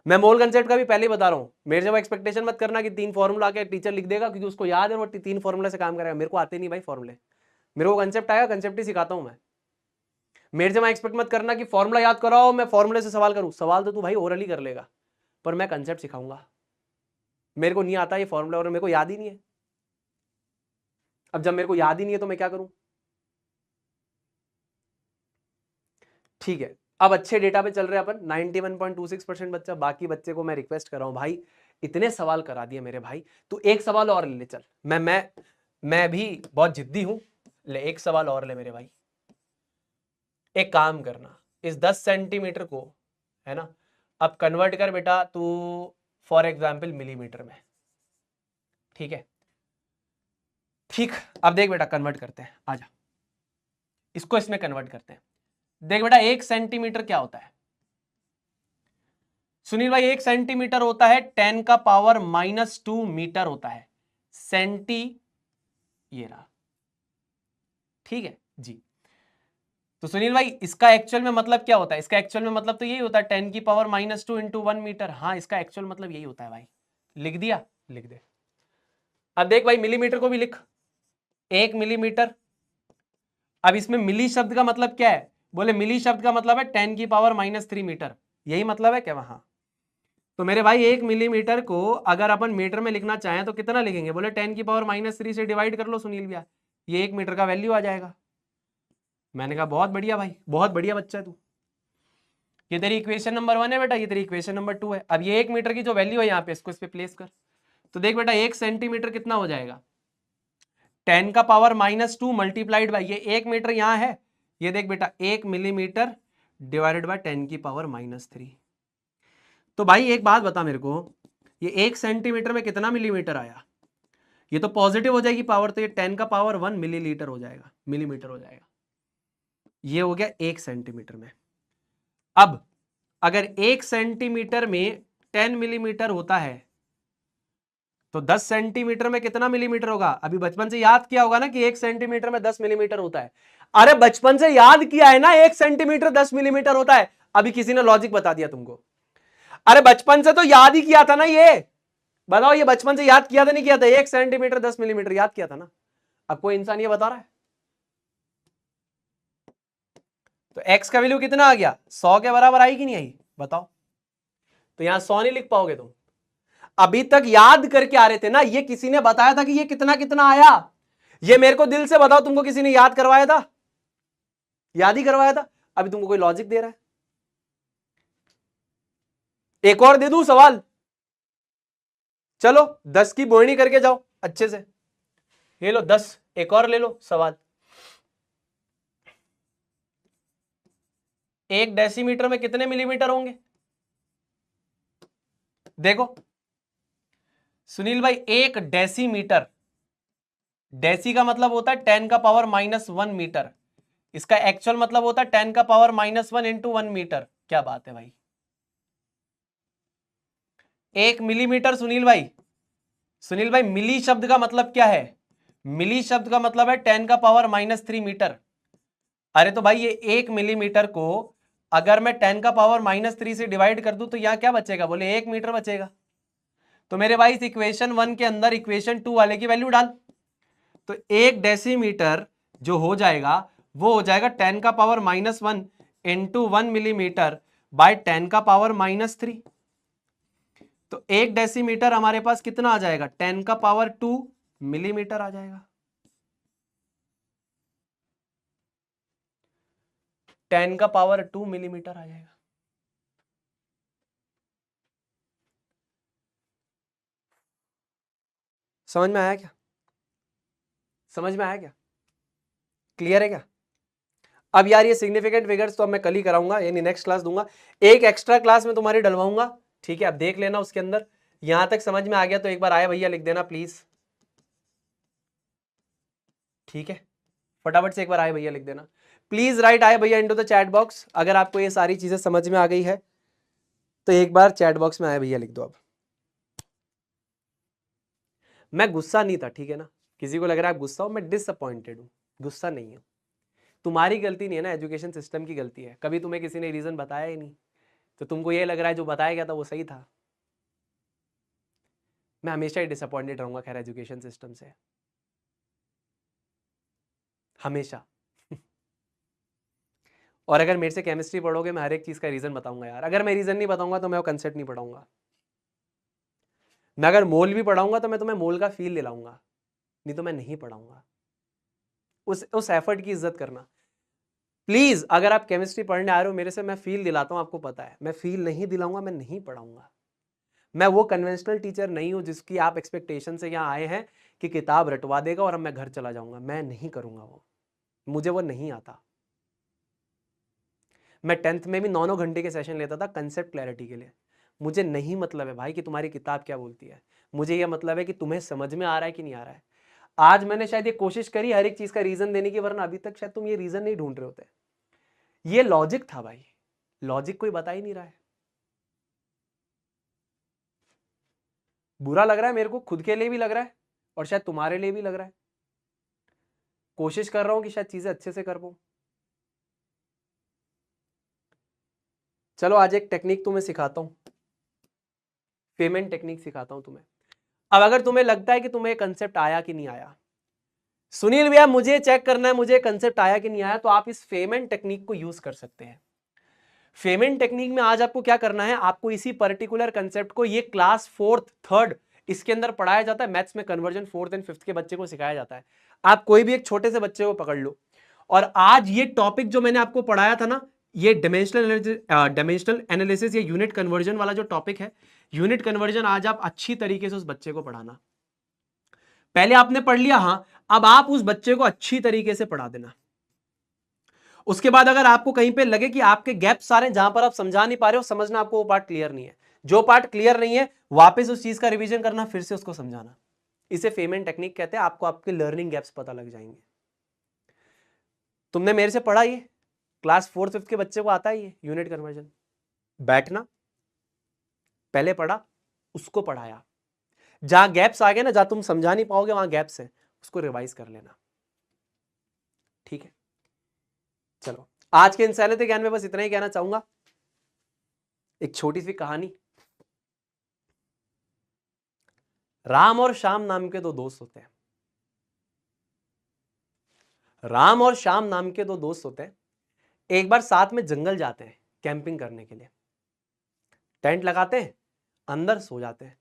मैं मोल कंसेप्ट का भी पहले ही बता रहा हूं, मेरे से वो एक्सपेक्टेशन मत करना कि 3 फॉर्मूला के टीचर लिख देगा क्योंकि उसको याद है और 3 फॉर्मूला से काम करेगा। मेरे को आते नहीं भाई फॉर्मूले, मेरे को कंसेप्ट आएगा, कंसेप्ट ही सिखाता हूं मैं। मेरे से मैं एक्सपेक्ट मत करना कि फॉर्मूला याद कराओ, मैं फॉर्मूले से सवाल करूं। सवाल तो तू भाई ओरली कर लेगा, पर मैं कंसेप्ट सिखाऊंगा। मेरे को नहीं आता ये फॉर्मूला और मेरे को याद ही नहीं है। अब जब मेरे को याद ही नहीं है तो मैं क्या करूं? ठीक है, अब अच्छे डेटा पे चल रहे हैं अपन, 91.26% बच्चा। बाकी बच्चे को मैं रिक्वेस्ट कर रहा हूं भाई, इतने सवाल करा दिए मेरे भाई, तू एक सवाल और ले चल। मैं भी बहुत जिद्दी हूं, ले एक सवाल और ले मेरे भाई। एक काम करना, इस 10 सेंटीमीटर को, है ना, अब कन्वर्ट कर बेटा तू फॉर एग्जाम्पल मिलीमीटर में, ठीक है? ठीक, अब देख बेटा कन्वर्ट करते हैं, आजा इसको इसमें कन्वर्ट करते हैं। देख बेटा 1 सेंटीमीटर क्या होता है सुनील भाई? 1 सेंटीमीटर होता है 10⁻⁻² मीटर होता है, सेंटी, ये रहा, ठीक है जी। तो सुनील भाई इसका एक्चुअल में मतलब क्या होता है? इसका एक्चुअल में मतलब तो यही होता है 10⁻⁻² इंटू 1 मीटर। हाँ, इसका एक्चुअल मतलब यही होता है भाई। लिख दिया? लिख दे। अब देख भाई मिलीमीटर को भी लिख, 1 मिलीमीटर। अब इसमें मिली शब्द का मतलब क्या है? बोले मिली शब्द का मतलब है 10⁻³ मीटर, यही मतलब है क्या वहां? तो मेरे भाई 1 मिलीमीटर को अगर अपन मीटर में लिखना चाहें तो कितना लिखेंगे? बोले 10⁻³ से डिवाइड कर लो सुनील भैया, ये 1 मीटर का वैल्यू आ जाएगा। मैंने कहा बहुत बढ़िया भाई, बहुत बढ़िया बच्चा है तू। ये तेरी इक्वेशन नंबर 1 है बेटा, ये तेरी इक्वेशन नंबर 2 है। अब ये 1 मीटर की जो वैल्यू है यहाँ पे, इसको इस पे प्लेस कर, तो देख बेटा 1 सेंटीमीटर कितना हो जाएगा, 10 का पावर -2 मल्टीप्लाइड बाय ये 1 मीटर यहां है, ये देख बेटा 1 मिलीमीटर डिवाइडेड बाय 10 की पावर -3। तो भाई एक बात बता मेरे को, ये 1 सेंटीमीटर में कितना मिलीमीटर आया, ये तो पॉजिटिव हो जाएगी पावर, तो ये 10 का पावर 1 मिलीलीटर हो जाएगा, मिलीमीटर हो जाएगा। ये हो गया 1 सेंटीमीटर में। अब अगर 1 सेंटीमीटर में 10 मिलीमीटर होता है तो 10 सेंटीमीटर में कितना मिलीमीटर होगा? अभी बचपन से याद किया होगा ना कि 1 सेंटीमीटर में 10 मिलीमीटर होता है। अरे बचपन से याद किया है ना 1 सेंटीमीटर 10 मिलीमीटर होता है। अभी किसी ने लॉजिक बता दिया तुमको। अरे बचपन से तो याद ही किया था ना, ये बताओ, ये बचपन से याद किया था नहीं किया था? 1 सेंटीमीटर 10 मिलीमीटर याद किया था ना। अब कोई इंसान ये बता रहा है तो x का वैल्यू कितना आ गया, 100 के बराबर आई कि नहीं आई बताओ? तो यहां 100 नहीं लिख पाओगे तुम। अभी तक याद करके आ रहे थे ना, ये किसी ने बताया था कि ये कितना कितना आया, ये मेरे को दिल से बताओ, तुमको किसी ने याद करवाया था? याद ही करवाया था। अभी तुमको कोई लॉजिक दे रहा है। एक और दे दूं सवाल, चलो 10 की बोहनी करके जाओ अच्छे से, ये लो 10, एक और ले लो सवाल। 1 डेसीमीटर में कितने मिलीमीटर होंगे? देखो सुनील भाई, 1 डेसीमीटर, डेसी का मतलब होता है 10 का पावर -1 मीटर, इसका एक्चुअल मतलब होता है 10 का पावर -1 इंटू 1 मीटर। क्या बात है भाई। 1 मिलीमीटर सुनील भाई मिली शब्द का मतलब क्या है? मिली शब्द का मतलब है 10 का पावर -3 मीटर। अरे तो भाई ये 1 मिलीमीटर को अगर मैं 10 का पावर -3 से डिवाइड कर दूं तो यहां क्या बचेगा? बोले 1 मीटर बचेगा। तो मेरे भाई इस इक्वेशन 1 के अंदर इक्वेशन 2 वाले की वैल्यू डाल, तो 1 डेसीमीटर जो हो जाएगा वो हो जाएगा 10 का पावर -1 इंटू 1 मिलीमीटर बाय 10 का पावर -3। तो 1 डेसीमीटर हमारे पास कितना आ जाएगा? 10 का पावर 2 मिलीमीटर आ जाएगा। 10 का पावर 2 मिलीमीटर आ जाएगा। समझ में आया क्या? समझ में आया क्या? क्लियर है क्या? अब यार ये सिग्निफिकेंट फिगर्स तो अब मैं कल ही कराऊंगा, यानी नेक्स्ट क्लास दूंगा, एक एक्स्ट्रा क्लास में तुम्हारी डलवाऊंगा, ठीक है? अब देख लेना उसके अंदर यहां तक समझ में आ गया तो एक बार आए भैया लिख देना प्लीज, ठीक है? फटाफट से एक बार आए भैया लिख देना प्लीज, राइट आए भैया इनटू द चैट बॉक्स। अगर आपको ये सारी चीजें समझ में आ गई है तो एक बार चैट बॉक्स में आए भैया लिख दो। अब मैं गुस्सा नहीं था, ठीक है ना? किसी को लग रहा है गुस्सा हो, मैं डिसअपॉइंटेड हूं, गुस्सा नहीं है। तुम्हारी गलती नहीं है ना, एजुकेशन सिस्टम की गलती है। कभी तुम्हें किसी ने रीजन बताया ही नहीं तो तुमको ये लग रहा है जो बताया गया था वो सही था। मैं हमेशा ही डिसअपॉइंटेड रहूंगा खैर एजुकेशन सिस्टम से, हमेशा। और अगर मेरे से केमिस्ट्री पढ़ोगे मैं हर एक चीज का रीजन बताऊंगा यार। अगर मैं रीजन नहीं बताऊंगा तो मैं वो कंसेप्ट नहीं पढ़ाऊंगा। मैं अगर मोल भी पढ़ाऊंगा तो मैं तुम्हें मोल का फील दिलाऊंगा, नहीं तो मैं नहीं पढ़ाऊंगा। उस एफर्ट की इज्जत करना प्लीज। अगर आप केमिस्ट्री पढ़ने आ रहे हो मेरे से, मैं फील दिलाता हूं, आपको पता है मैं फील नहीं दिलाऊंगा, मैं नहीं पढ़ाऊंगा। मैं वो कन्वेंशनल टीचर नहीं हूं जिसकी आप एक्सपेक्टेशन से यहां आए हैं कि किताब रटवा देगा और अब मैं घर चला जाऊंगा। मैं नहीं करूंगा वो, मुझे वो नहीं आता। मैं 10th में भी 9 घंटे के सेशन लेता था कंसेप्ट क्लैरिटी के लिए। मुझे नहीं मतलब है भाई कि तुम्हारी किताब क्या बोलती है, मुझे यह मतलब है कि तुम्हें समझ में आ रहा है कि नहीं आ रहा है। आज मैंने शायद ये कोशिश करी हर एक चीज का रीजन देने की, वरना अभी तक शायद तुम ये रीजन नहीं ढूंढ रहे होते। ये लॉजिक था भाई, लॉजिक कोई बता ही नहीं रहा है। बुरा लग रहा है मेरे को, खुद के लिए भी लग रहा है और शायद तुम्हारे लिए भी लग रहा है। कोशिश कर रहा हूं कि शायद चीजें अच्छे से कर पाऊं। चलो आज एक टेक्निक तुम्हें सिखाता हूं, पेमेंट टेक्निक सिखाता हूं तुम्हें। अब अगर तुम्हें लगता है कि तुम्हें कंसेप्ट आया कि नहीं आया, सुनील भैया मुझे चेक करना है मुझे कंसेप्ट आया कि नहीं आया, तो आप इस फेमेंट टेक्निक को यूज कर सकते हैं। फेमेंट टेक्निक में आज आपको क्या करना है, आपको इसी पर्टिकुलर कंसेप्ट को, ये क्लास 4th 3rd इसके अंदर पढ़ाया जाता है। मैथ्स में कन्वर्जन 4th एंड 5th के बच्चे को सिखाया जाता है। आप कोई भी एक छोटे से बच्चे को पकड़ लो और आज ये टॉपिक जो मैंने आपको पढ़ाया था ना, ये डायमेंशनल एनालिसिस या यूनिट कन्वर्जन वाला जो टॉपिक है, यूनिट कन्वर्जन आज आप अच्छी तरीके से उस बच्चे को पढ़ाना। पहले आपने पढ़ लिया, हां, अब आप उस बच्चे को अच्छी तरीके से पढ़ा देना। उसके बाद अगर आपको कहीं पे लगे कि आपके गैप सारे जहां पर आप समझा नहीं पा रहे हो, समझना आपको वो पार्ट क्लियर नहीं है। जो पार्ट क्लियर नहीं है वापस उस चीज का रिवीजन करना, फिर से उसको समझाना। इसे फेमेन टेक्निक कहते हैं। आपको आपके लर्निंग गैप्स पता लग जाएंगे। तुमने मेरे से पढ़ा, ये क्लास 4th 5th के बच्चे को आता है ये यूनिट कन्वर्जन। बैठना, पहले पढ़ा, उसको पढ़ाया, जहां गैप्स आ गए ना, जहां तुम समझा नहीं पाओगे वहां गैप्स है, उसको रिवाइज कर लेना। ठीक है, चलो आज के इंसानियत ज्ञान में बस इतना ही कहना चाहूंगा। एक छोटी सी कहानी। राम और श्याम नाम के दो दोस्त होते हैं। राम और श्याम नाम के दो दोस्त होते हैं। एक बार साथ में जंगल जाते हैं कैंपिंग करने के लिए। टेंट लगाते हैं, अंदर सो जाते हैं।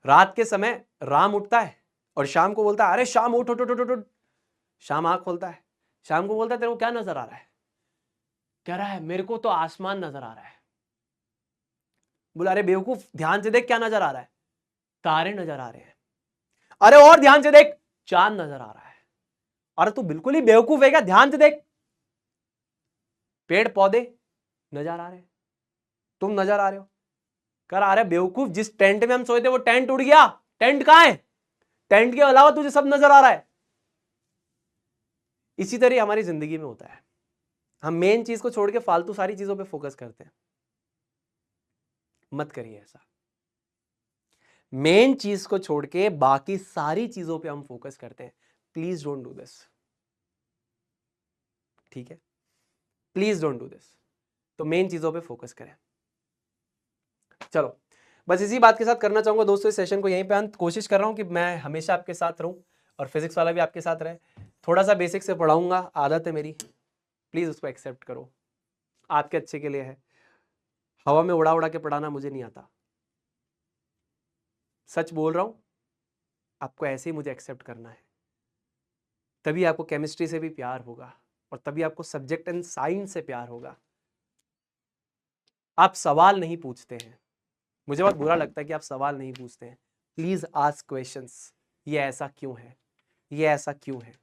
रात के समय राम उठता है और श्याम को बोलता है, अरे श्याम उठ उठ उठ उठ उठ। श्याम आंख खोलता है, श्याम को बोलता है, तेरे को क्या नजर आ रहा है? कह रहा है, मेरे को तो आसमान नजर आ रहा है। बोला, अरे बेवकूफ, ध्यान से देख, क्या नजर आ रहा है? तारे नजर आ रहे हैं। अरे और ध्यान से देख, चांद नजर आ रहा है। अरे तू बिल्कुल ही बेवकूफ है क्या? ध्यान से देख, पेड़ पौधे नजर आ रहे हैं, तुम नजर आ रहे हो। कर आ रहे बेवकूफ, जिस टेंट में हम सोए थे वो टेंट उड़ गया। टेंट कहां है? टेंट के अलावा तुझे सब नजर आ रहा है। इसी तरह हमारी जिंदगी में होता है। हम मेन चीज को छोड़ के फालतू सारी चीजों पे फोकस करते हैं। मत करिए ऐसा। मेन चीज को छोड़ के बाकी सारी चीजों पे हम फोकस करते हैं। Please don't do this. ठीक है, प्लीज डोंट डू दिस। तो मेन चीजों पे फोकस करें। चलो, बस इसी बात के साथ करना चाहूंगा दोस्तों इस सेशन को यहीं पे अंत। कोशिश कर रहा हूं कि मैं हमेशा आपके साथ रहूं और फिजिक्स वाला भी आपके साथ रहे। थोड़ा सा बेसिक से पढ़ाऊंगा, आदत है मेरी, प्लीज उसको एक्सेप्ट करो, आपके अच्छे के लिए है। हवा में उड़ा उड़ा के पढ़ाना मुझे नहीं आता, सच बोल रहा हूं। आपको ऐसे ही मुझे एक्सेप्ट करना है, तभी आपको केमिस्ट्री से भी प्यार होगा और तभी आपको सब्जेक्ट एंड साइंस से प्यार होगा। आप सवाल नहीं पूछते हैं, मुझे बहुत बुरा लगता है कि आप सवाल नहीं पूछते हैं। Please ask questions. ये ऐसा क्यों है, ये ऐसा क्यों है,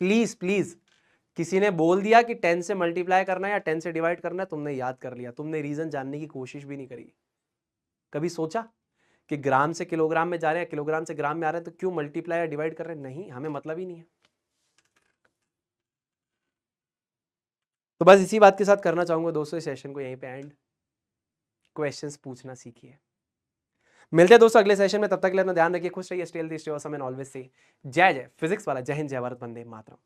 प्लीज प्लीज। किसी ने बोल दिया कि 10 से मल्टीप्लाई करना है या 10 से डिवाइड करना है, तुमने याद कर लिया, तुमने रीजन जानने की कोशिश भी नहीं करी। कभी सोचा कि ग्राम से किलोग्राम में जा रहे हैं, किलोग्राम से ग्राम में आ रहे हैं, तो क्यों मल्टीप्लाई या डिवाइड कर रहे हैं? नहीं, हमें मतलब ही नहीं है। तो बस इसी बात के साथ करना चाहूंगा दोस्तों इस सेशन को यहीं पे एंड। क्वेश्चंस पूछना सीखिए। मिलते हैं दोस्तों अगले सेशन में, तब तक के लिए अपना ध्यान रखिए, खुश रहिए, stay healthy, stay awesome and always say जय जय फिजिक्स वाला। जय हिंद, जय भारत, वंदे मातरम।